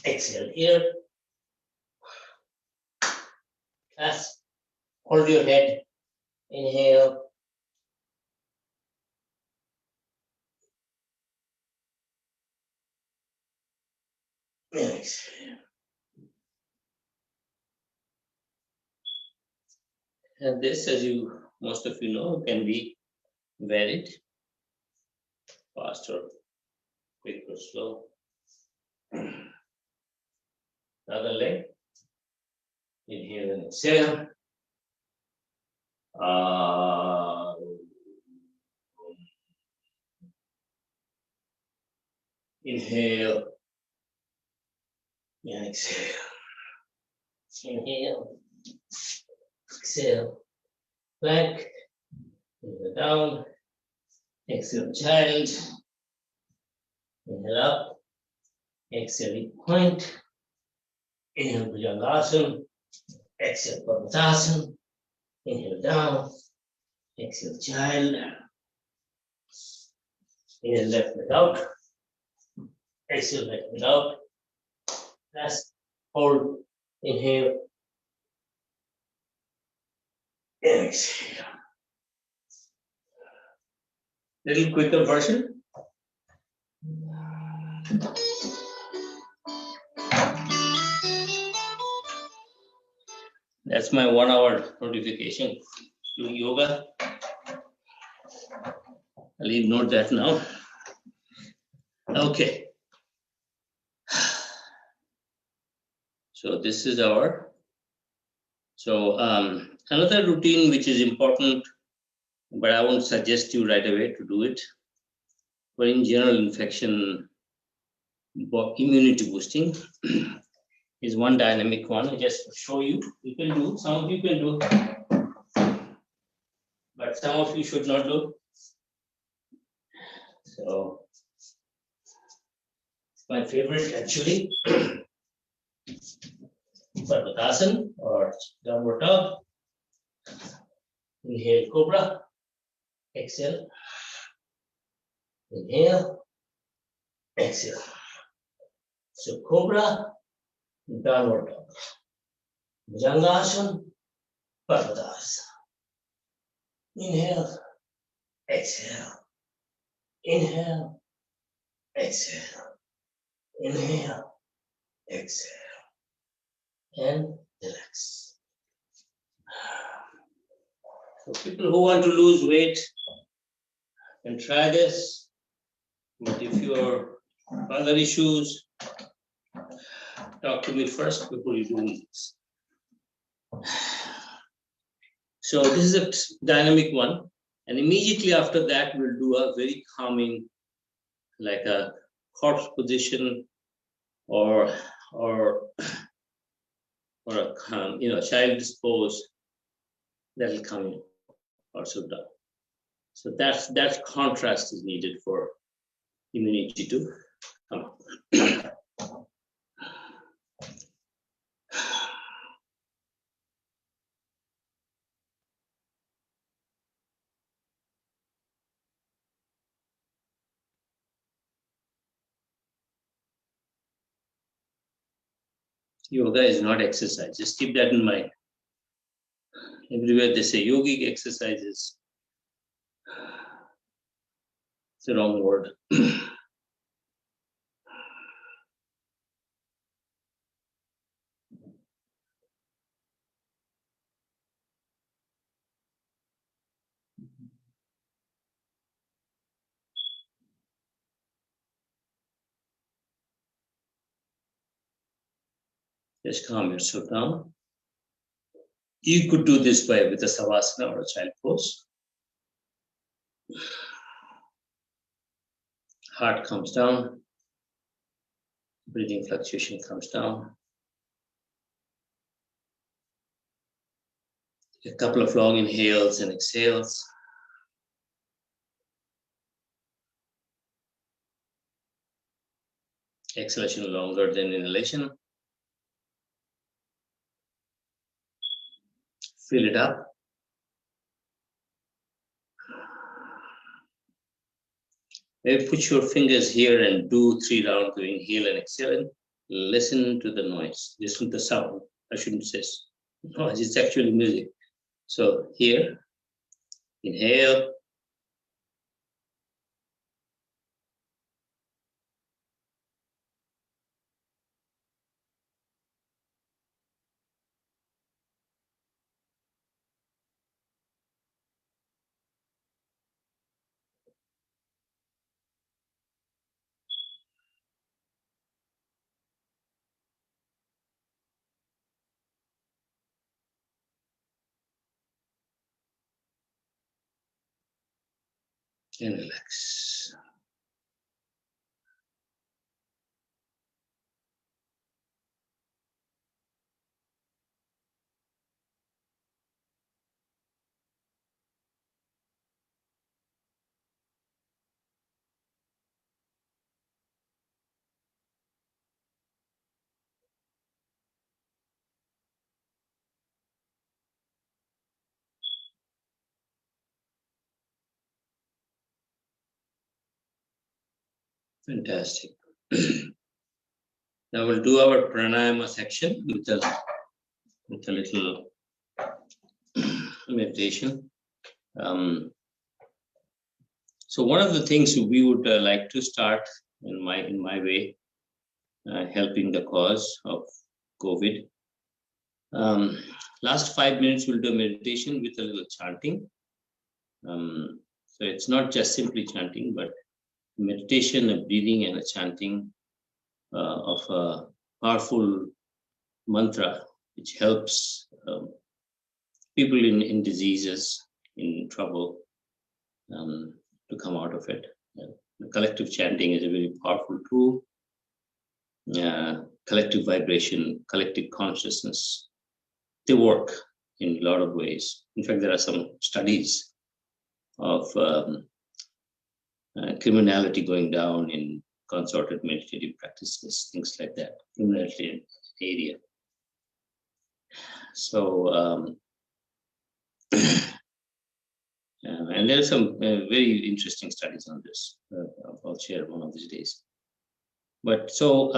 Exhale here. Clasp. Hold your head. Inhale. And exhale. And this, as most of you know, can be varied, fast or quick or slow. Other leg. Inhale and exhale. Inhale and exhale. Inhale, exhale, plank, inhale down, exhale, child, inhale up, exhale, point, Inhale Bhujangasana. Exhale Corelated. Inhale down. Exhale child. Inhale left leg out. Exhale left leg out. Last hold. Inhale. Exhale. Little quicker version. That's my 1 hour notification to yoga. I'll ignore that now. Okay. So this is our, another routine which is important, but I won't suggest you right away to do it. But in general infection, immunity boosting is one dynamic one. I just show you, you can do, some of you can do, but some of you should not do. So it's my favorite actually. Trikonasana or downward dog. Inhale Cobra. Exhale. Inhale. Exhale. So Cobra, downward dog. Bhujangasana, Trikonasana. Inhale. Exhale. Inhale. Exhale. Inhale. Exhale. And relax. So people who want to lose weight can try this, but if you're other issues, talk to me first before you do this. So this is a dynamic one, and immediately after that we'll do a very calming, like a corpse position or a child's pose that will come in also down. So that contrast is needed for immunity to come up. Yoga is not exercise. Just keep that in mind. Everywhere they say yogic exercises, it's the wrong word. Just calm yourself down. You could do this with a savasana or a child pose. Heart comes down. Breathing fluctuation comes down. A couple of long inhales and exhales. Exhalation longer than inhalation. Fill it up. Maybe put your fingers here and do 3 rounds of inhale and exhale. Listen to the noise. Listen to the sound. I shouldn't say noise, it's actually music. So here, inhale. And relax. Fantastic. Now we'll do our pranayama section with a little meditation. So one of the things we would like to start in my way, helping the cause of COVID. Last 5 minutes we'll do meditation with a little chanting. So it's not just simply chanting, but meditation, a breathing, and a chanting of a powerful mantra, which helps people in diseases, in trouble, to come out of it. The collective chanting is a very powerful tool. Collective vibration, collective consciousness, they work in a lot of ways. In fact, there are some studies of criminality going down in consorted meditative practices, things like that, criminality area. So, and there are some very interesting studies on this. I'll share one of these days. But so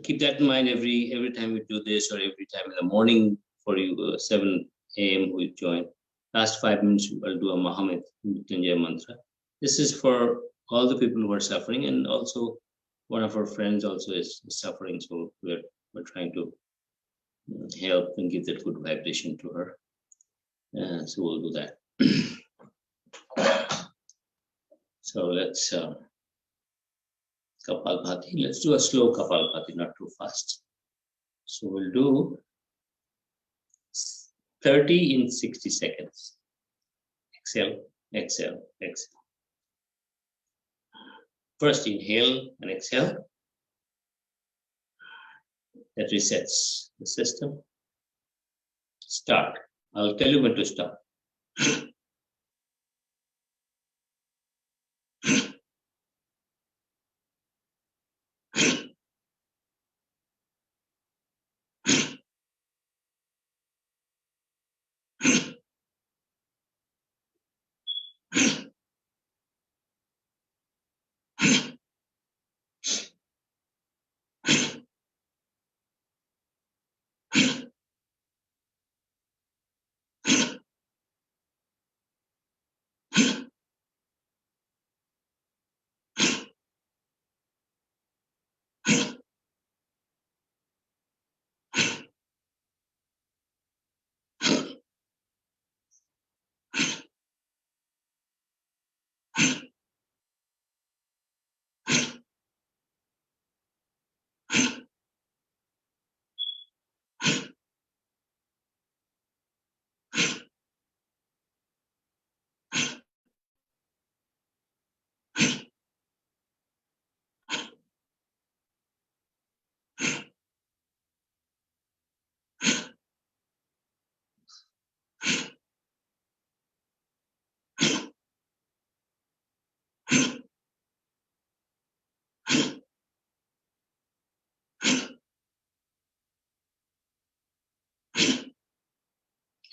keep that in mind every time we do this, or every time in the morning for you, 7 a.m. we join. Last 5 minutes we'll do a Mahamit Mrityunjaya mantra. This is for all the people who are suffering, and also one of our friends also is suffering, so we're trying to help and give that good vibration to her. So we'll do that. So let's Kapalbhati. Let's do a slow Kapalbhati, not too fast. So we'll do 30 in 60 seconds. Exhale, exhale, exhale. First inhale and exhale. That resets the system. Start. I'll tell you when to stop.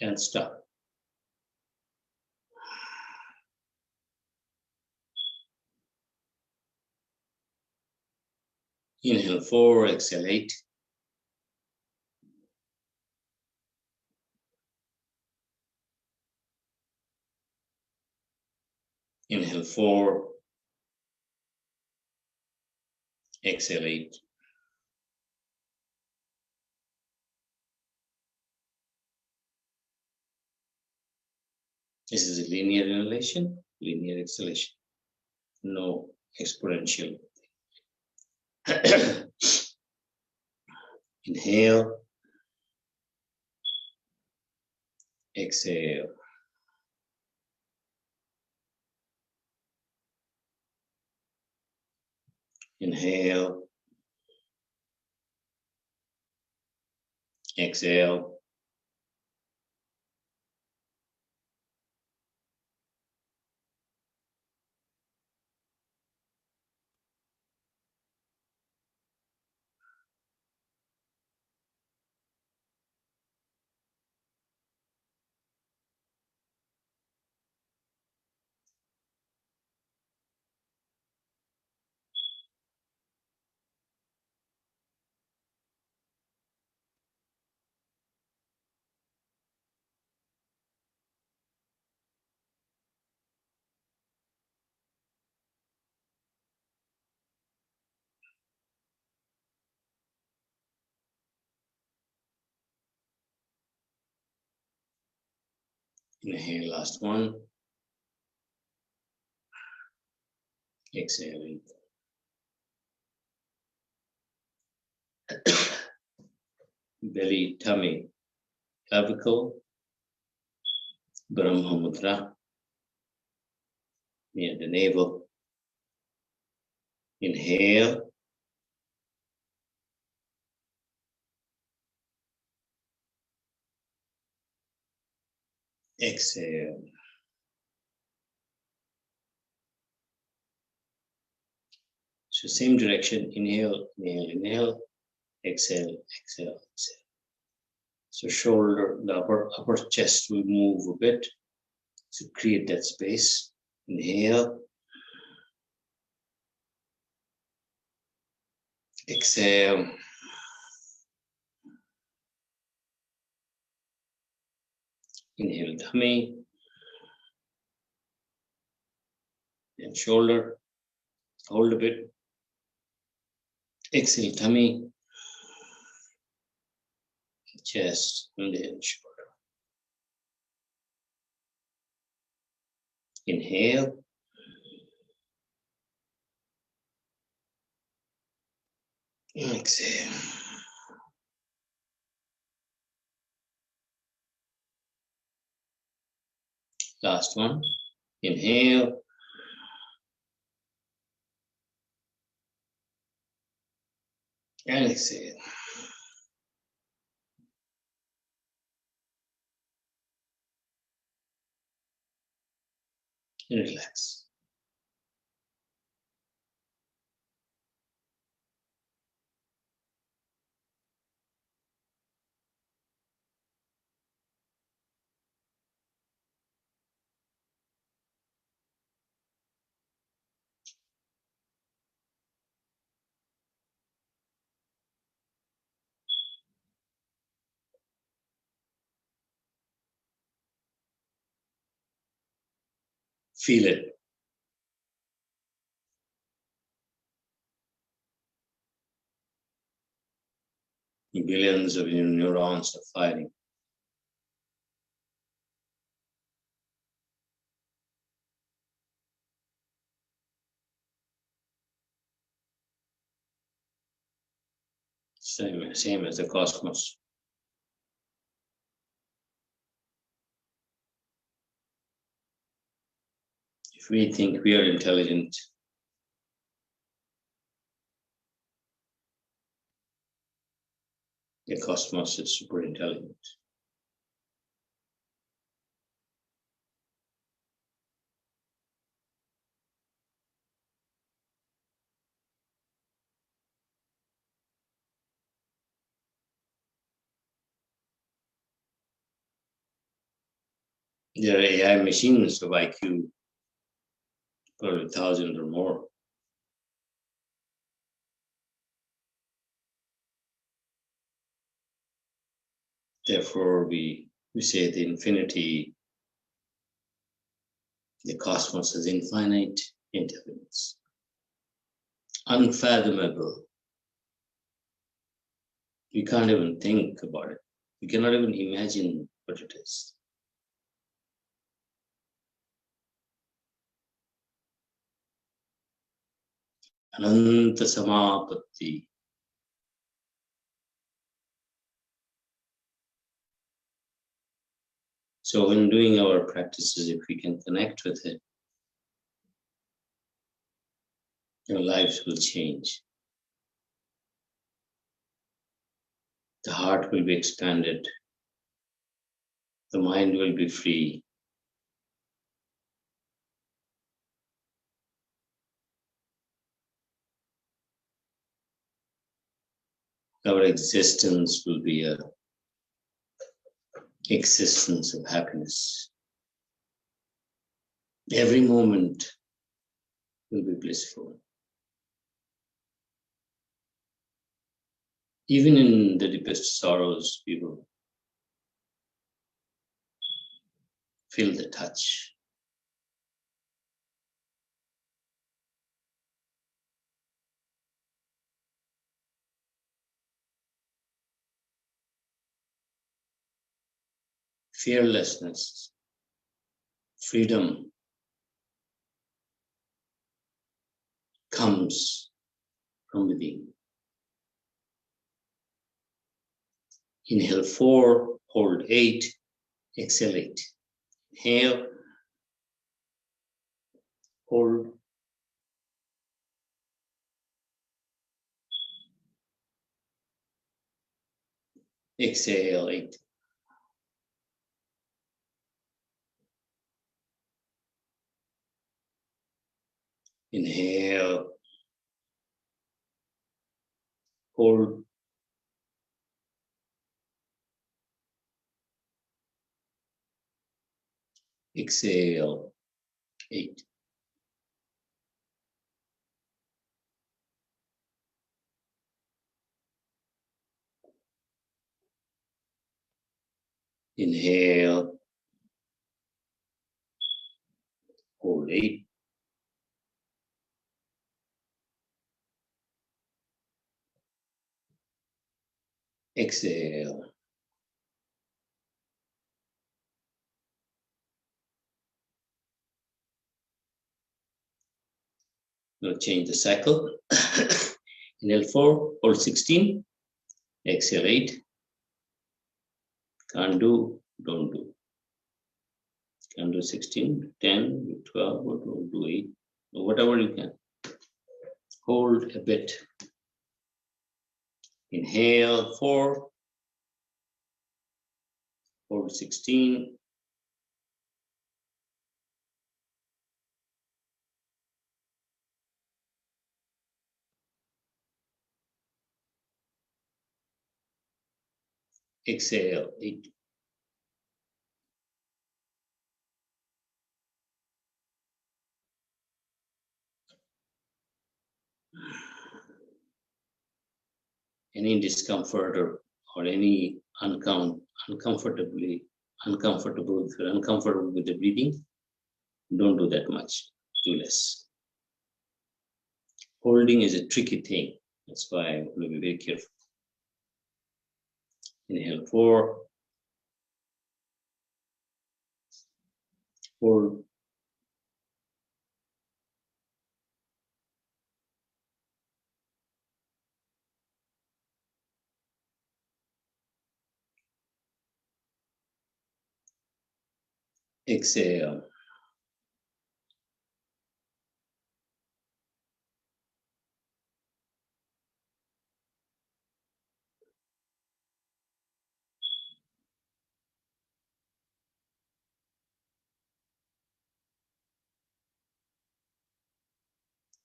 And stop. Inhale 4, exhale 8. Inhale 4, exhale 8. This is a linear inhalation, linear exhalation. No exponential. Inhale, exhale. Inhale, exhale. Inhale, last one. Exhale. Belly, tummy, clavicle, Brahma Mudra, near the navel. Inhale. Exhale. So same direction, inhale, inhale, inhale, exhale, exhale, exhale. So shoulder, the upper chest will move a bit to create that space. Inhale. Exhale. Inhale, tummy and shoulder. Hold a bit. Exhale, tummy, chest, and then shoulder. Inhale. Exhale. Last one. Inhale. And exhale. And relax. Feel it. Billions of your neurons are firing. Same as the cosmos. If we think we are intelligent, the cosmos is super intelligent. There are AI machines of IQ, probably 1,000 or more. Therefore, we say the infinity, the cosmos has infinite intelligence. Unfathomable. We can't even think about it. We cannot even imagine what it is. Ananta Samapatti. So when doing our practices, if we can connect with it, your lives will change. The heart will be expanded. The mind will be free. Our existence will be a existence of happiness. Every moment will be blissful. Even in the deepest sorrows, we will feel the touch. Fearlessness freedom comes from within. Inhale 4, hold 8, exhale 8. Inhale, hold, exhale 8. Inhale, hold, exhale 8. Inhale, hold 8. Exhale. Now change the cycle. Inhale 4, hold 16. Exhale 8. Can't do, don't do. Can do 16, 10, 12, or do 8, or whatever you can. Hold a bit. Inhale 4, hold 16. Exhale 8. Any discomfort or any uncomfortable, if you're uncomfortable with the breathing, don't do that much, do less. Holding is a tricky thing. That's why I'm going to be very careful. Inhale 4, hold, exhale.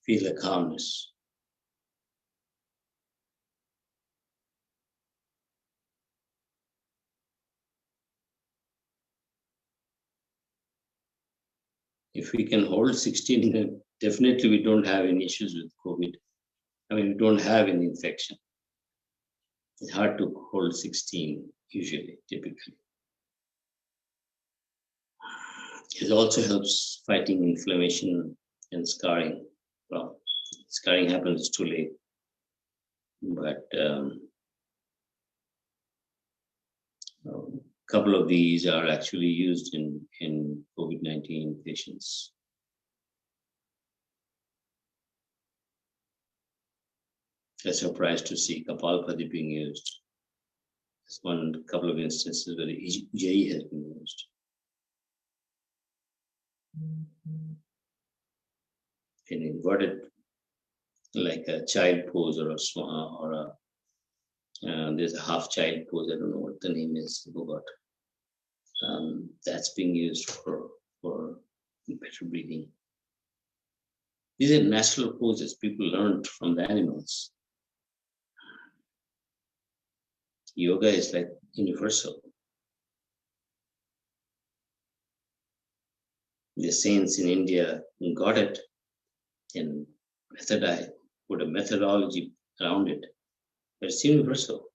Feel the calmness. If we can hold 16, then definitely we don't have any issues with COVID. I mean, we don't have any infection. It's hard to hold 16 usually, typically. It also helps fighting inflammation and scarring. Well, scarring happens too late, but a couple of these are actually used in COVID-19 patients. I'm surprised to see Kapalbhati being used. There's one couple of instances where the Ujjayi has been used. In inverted, like a child pose or a there's a half child pose. I don't know what the name is. I forgot. That's being used for better breathing. These are natural poses people learned from the animals. Yoga is like universal. The saints in India got it and put a methodology around it. But it's universal.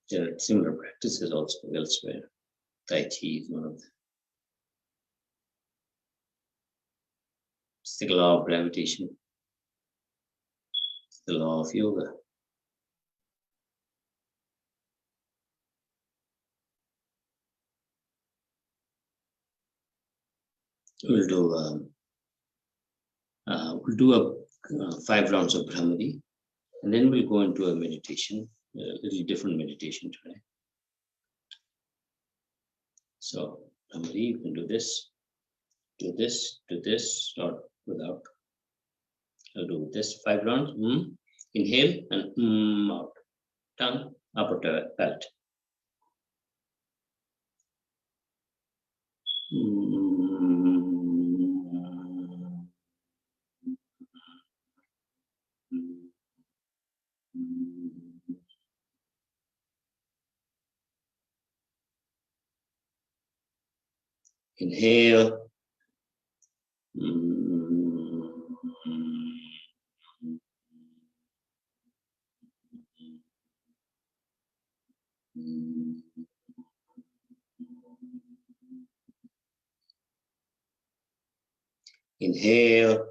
There are similar practices also elsewhere. Tai Chi is one of them. It's the law of gravitation. It's the law of yoga. We'll do a 5 rounds of Brahmari, and then we'll go into a meditation, a little different meditation today. So Brahmari, you can do this, or without. I'll do this 5 rounds. Inhale and out. Tongue, upper palate. Inhale. Inhale.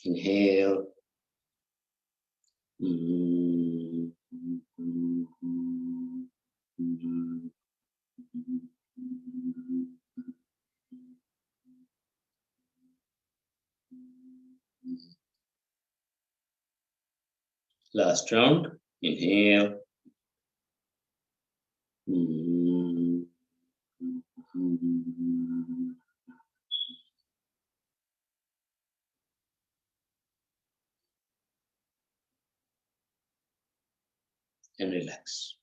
Inhale. Last round. Inhale. And relax.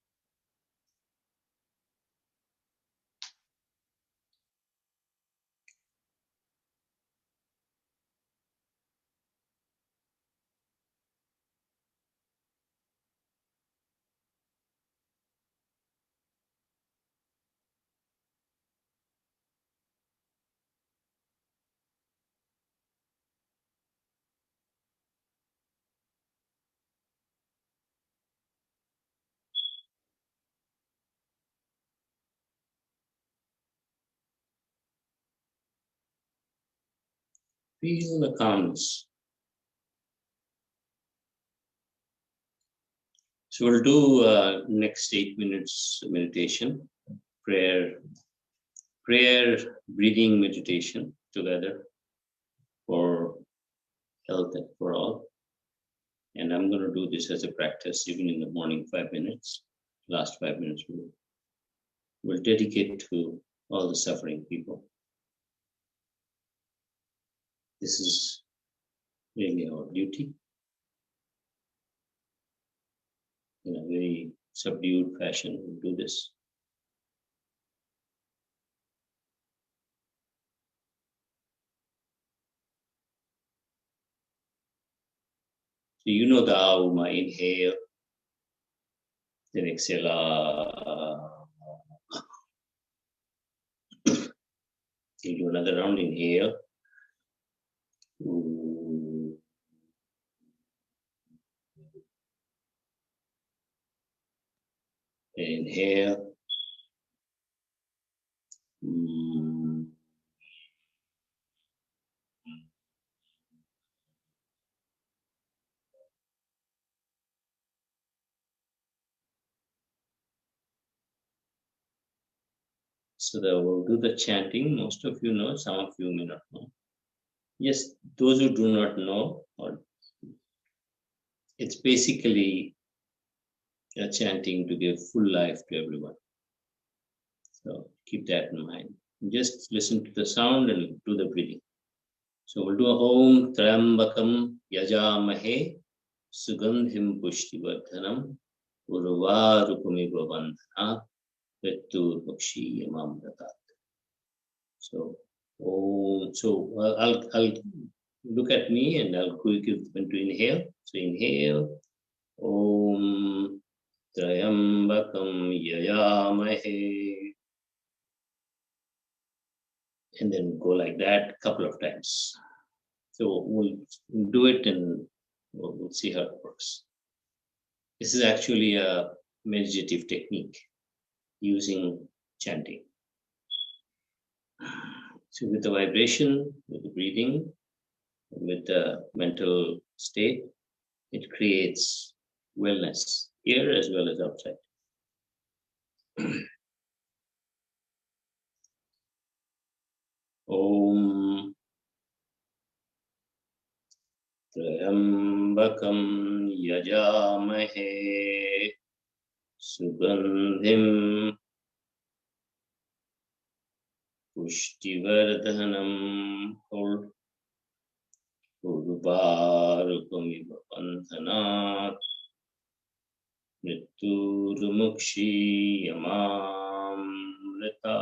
Feel the calmness. So we'll do next 8 minutes meditation, prayer, breathing meditation together for health and for all. And I'm going to do this as a practice even in the morning, 5 minutes. Last 5 minutes we'll dedicate to all the suffering people. This is really our duty. In a very subdued fashion, we'll do this. So you know the Auma, inhale, then exhale. You do another round, inhale. Inhale. So we'll do the chanting. Most of you know, some of you may not know. Yes, those who do not know, it's basically a chanting to give full life to everyone. So keep that in mind. Just listen to the sound and do the breathing. So we'll do a Om Trambakam Yajamahe Sugandhim Pushtivardhanam Urvarupamiva Bandhana Vetur Bakshi Yamamratat. So I'll look at me and I'll give when to inhale. So inhale. Om Trayambakam Yajamahe. And then go like that a couple of times. So we'll do it and we'll see how it works. This is actually a meditative technique using chanting. So with the vibration, with the breathing, with the mental state, it creates wellness here as well as outside. Om Trayambakam Yajamahe Sugandhim Pushtivardhanam Urvarukamiva Bandhanat Mrityurmukshi Yamamrita.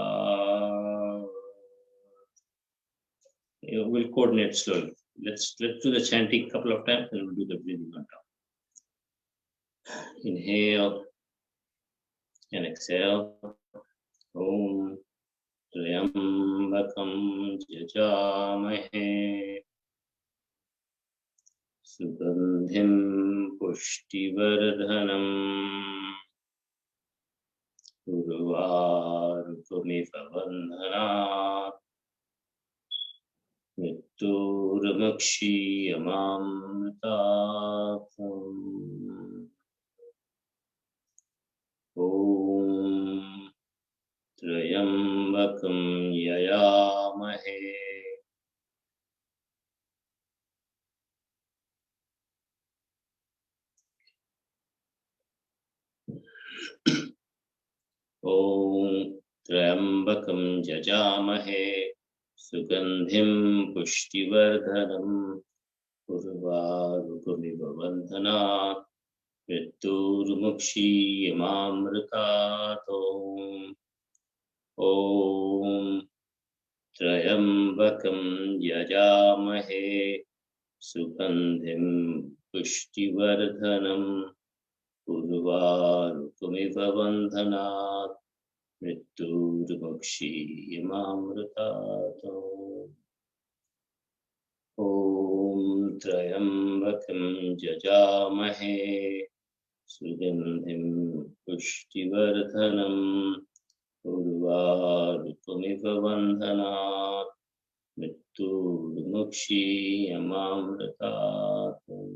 We'll coordinate slowly. Let's do the chanting a couple of times and we'll do the breathing on top. Inhale and exhale. Om Trayambakam Yajamahe Sugandhim Pushtivardhanam Urvarukamiva Bandhanat Mrityurmukshi Yamamritatam. Om Trayambakam Yajamahe Om Trayambakam Yajamahe Sugandhim Pushtivardhanam Urvarukamiva Bandhanat Mrityurmukshi Yamamritatam. Om Trayambakam Yajamahe Sugandhim Pushtivardhanam Urvarukamiva Bandhanat Mrityurmukshi Yamamritatam. Om Trayambakam Yajamahe Sugandhim Pushtivardhanam Urvarukamiva Bandhanat Mrityurmukshi Yamamritatam.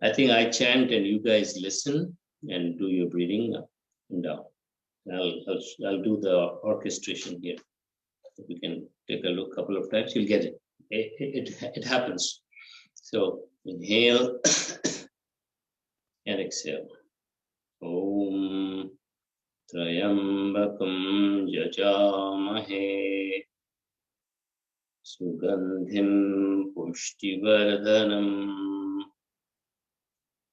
I think I chant and you guys listen and do your breathing up and down. I'll do the orchestration here. We can take a look a couple of times. You'll get it. It happens. So inhale and exhale. Om Trayambakam Yajamahe Sugandhim Pushtivardhanam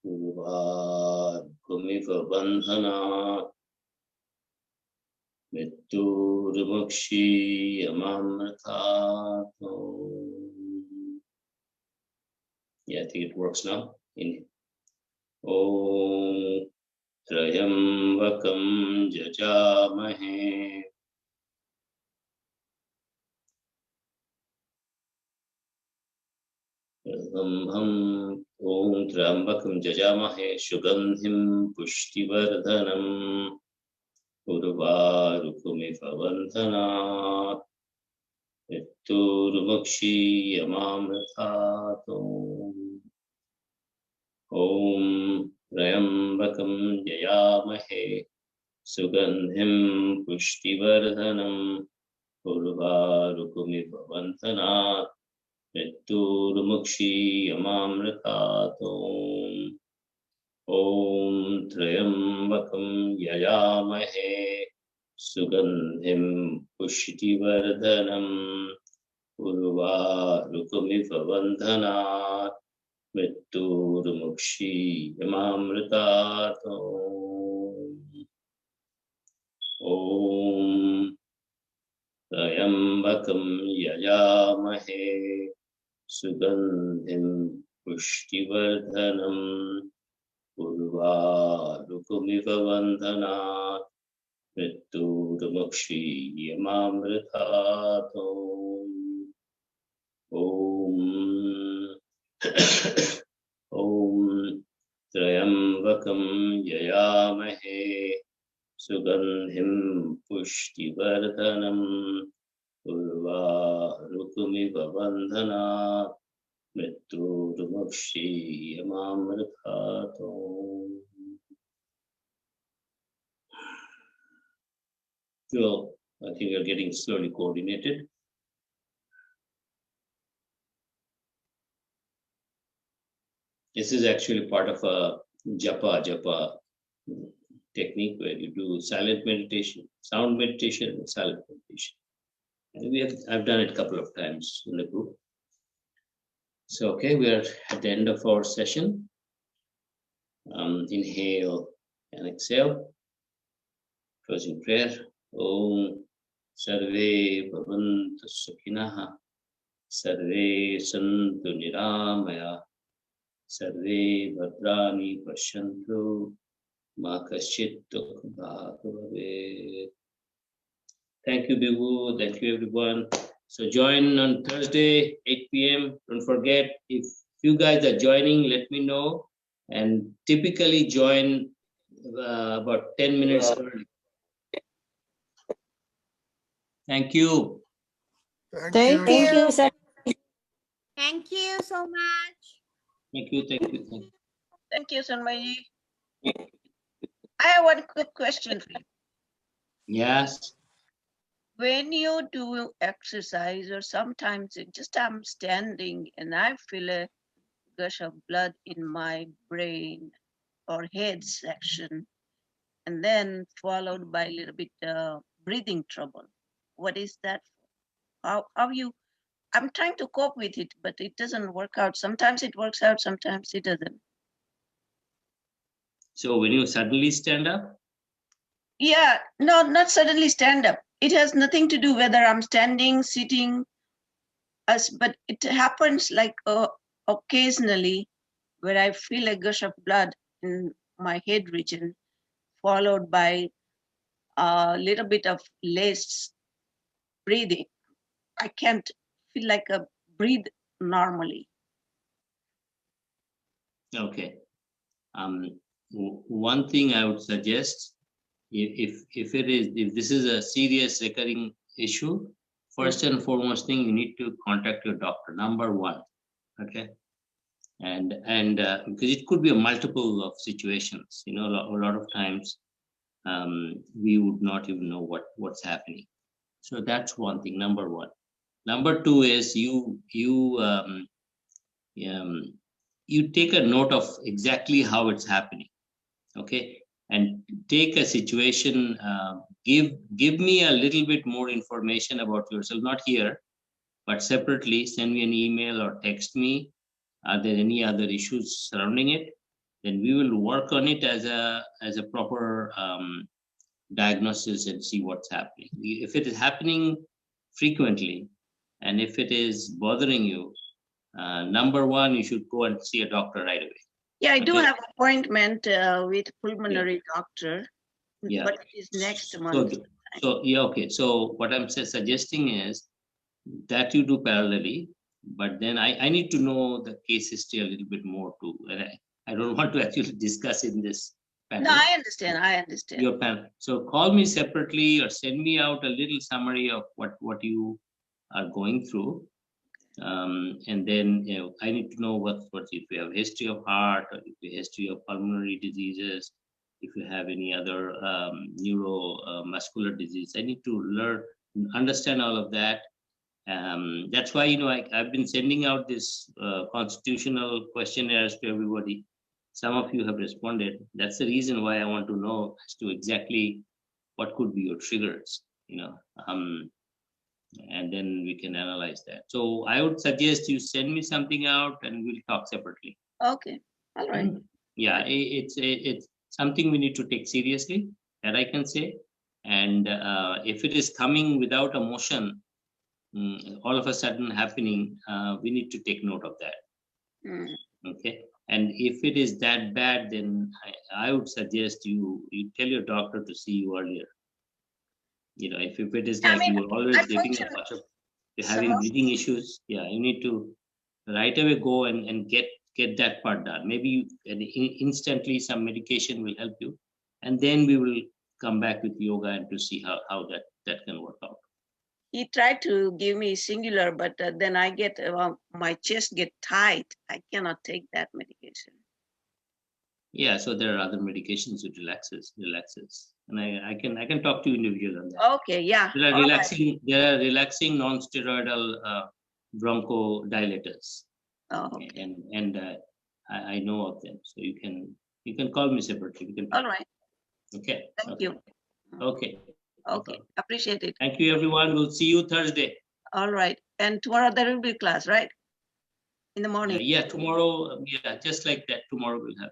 Urvarukamiva Bandhanat Mrityurmukshi Yamamritatam. Yeah, I think it works now. Om Trayambakam Yajamahe Om Trayambakam Yajamahe Sugandhim Pushtivardhanam Urvarukamiva Bandhanat Mrityurmukshi Yamamritatam. Om Trayambakam Yajamahe Sugandhim Pushtivardhanam Urvarukamiva Bandhanat Mrityurmukshi Yamamritatam. Om Trayambakam Yajamahe Sugandhim Pushtivardhanam Urvarukamiva Bandhanat Mrityurmukshi Yamamritatam. Om Trayambakam Yajamahe Sugandhim Pushtivardhanam Urvarukamiva Bandhanat Mrityurmukshi Yamamritatam. Om Om Trayambakam Yajamahe Sugandhim pushtivardhanam urvarukumiva vandhana mrityurmukshiyamamrithato. So I think we are getting slowly coordinated. This is actually part of a japa technique where you do silent meditation, sound meditation, and silent meditation. And I've done it a couple of times in the group. So okay, we are at the end of our session. Inhale and exhale. Closing prayer. Om Sarve Bhavantu Sukhinah. Sarve Santu Niramaya. Sarve Bhadrani Pashyantu. Ma Kaschit Dukha Bhavet. Thank you, Bigu. Thank you, everyone. So join on Thursday, 8 p.m. Don't forget, if you guys are joining, let me know. And typically join about 10 minutes early. Thank you. Thank you, sir. Thank you so much. Thank you. Thank you. Thank you. Thank you, Sanmaji. I have one quick question for you. Yes. When you do exercise, or sometimes I'm standing and I feel a gush of blood in my brain or head section, and then followed by a little bit breathing trouble. What is that? How you? I'm trying to cope with it, but it doesn't work out. Sometimes it works out, sometimes it doesn't. So when you suddenly stand up? Yeah, no, not suddenly stand up. It has nothing to do whether I'm standing, sitting, but it happens like occasionally where I feel a gush of blood in my head region, followed by a little bit of less breathing. I can't feel like a breathe normally. Okay. One thing I would suggest, if this is a serious recurring issue, first and foremost thing, you need to contact your doctor, number one. Okay. And because it could be a multiple of situations, a lot of times we would not even know what's happening. So that's one thing, number one. Number two is you take a note of exactly how it's happening. Okay. And take a situation, give me a little bit more information about yourself, not here, but separately. Send me an email or text me. Are there any other issues surrounding it? Then we will work on it as a proper diagnosis and see what's happening. If it is happening frequently, and if it is bothering you, number one, you should go and see a doctor right away. Yeah, I do have an appointment with pulmonary doctor, Yeah. but it is next month. So yeah, okay. So what I'm suggesting is that you do parallelly, but then I need to know the case history a little bit more too. And I don't want to actually discuss in this panel. No, I understand. Your panel. So call me separately or send me out a little summary of what you are going through. And then I need to know what if you have a history of heart, or if you have a history of pulmonary diseases, if you have any other neuromuscular disease. I need to understand all of that. That's why I've been sending out this constitutional questionnaires to everybody. Some of you have responded. That's the reason why I want to know as to exactly what could be your triggers, and then we can analyze that. So I would suggest you send me something out and we'll talk separately. Okay, all right. Yeah, it's something we need to take seriously, that I can say. And if it is coming without emotion, all of a sudden happening, we need to take note of that. Okay. And if it is that bad, then I would suggest you tell your doctor to see you earlier. If it is like you are always getting a bunch of, you're having breathing issues, yeah, you need to right away go and get that part done. Maybe instantly some medication will help you, and then we will come back with yoga and to see how that can work out. He tried to give me singular, but then I get my chest get tight. I cannot take that medication. Yeah, so there are other medications which relaxes, and I can talk to you individually on that. Okay, yeah. There are all relaxing, there are relaxing non-steroidal bronchodilators, right. Oh, okay. and I know of them, so you can call me separately. We can All right. Okay. Thank you. Okay. Okay, appreciate it. Thank you, everyone. We'll see you Thursday. All right. And tomorrow there will be class, right? In the morning. Yeah, tomorrow. Yeah, just like that. Tomorrow we'll have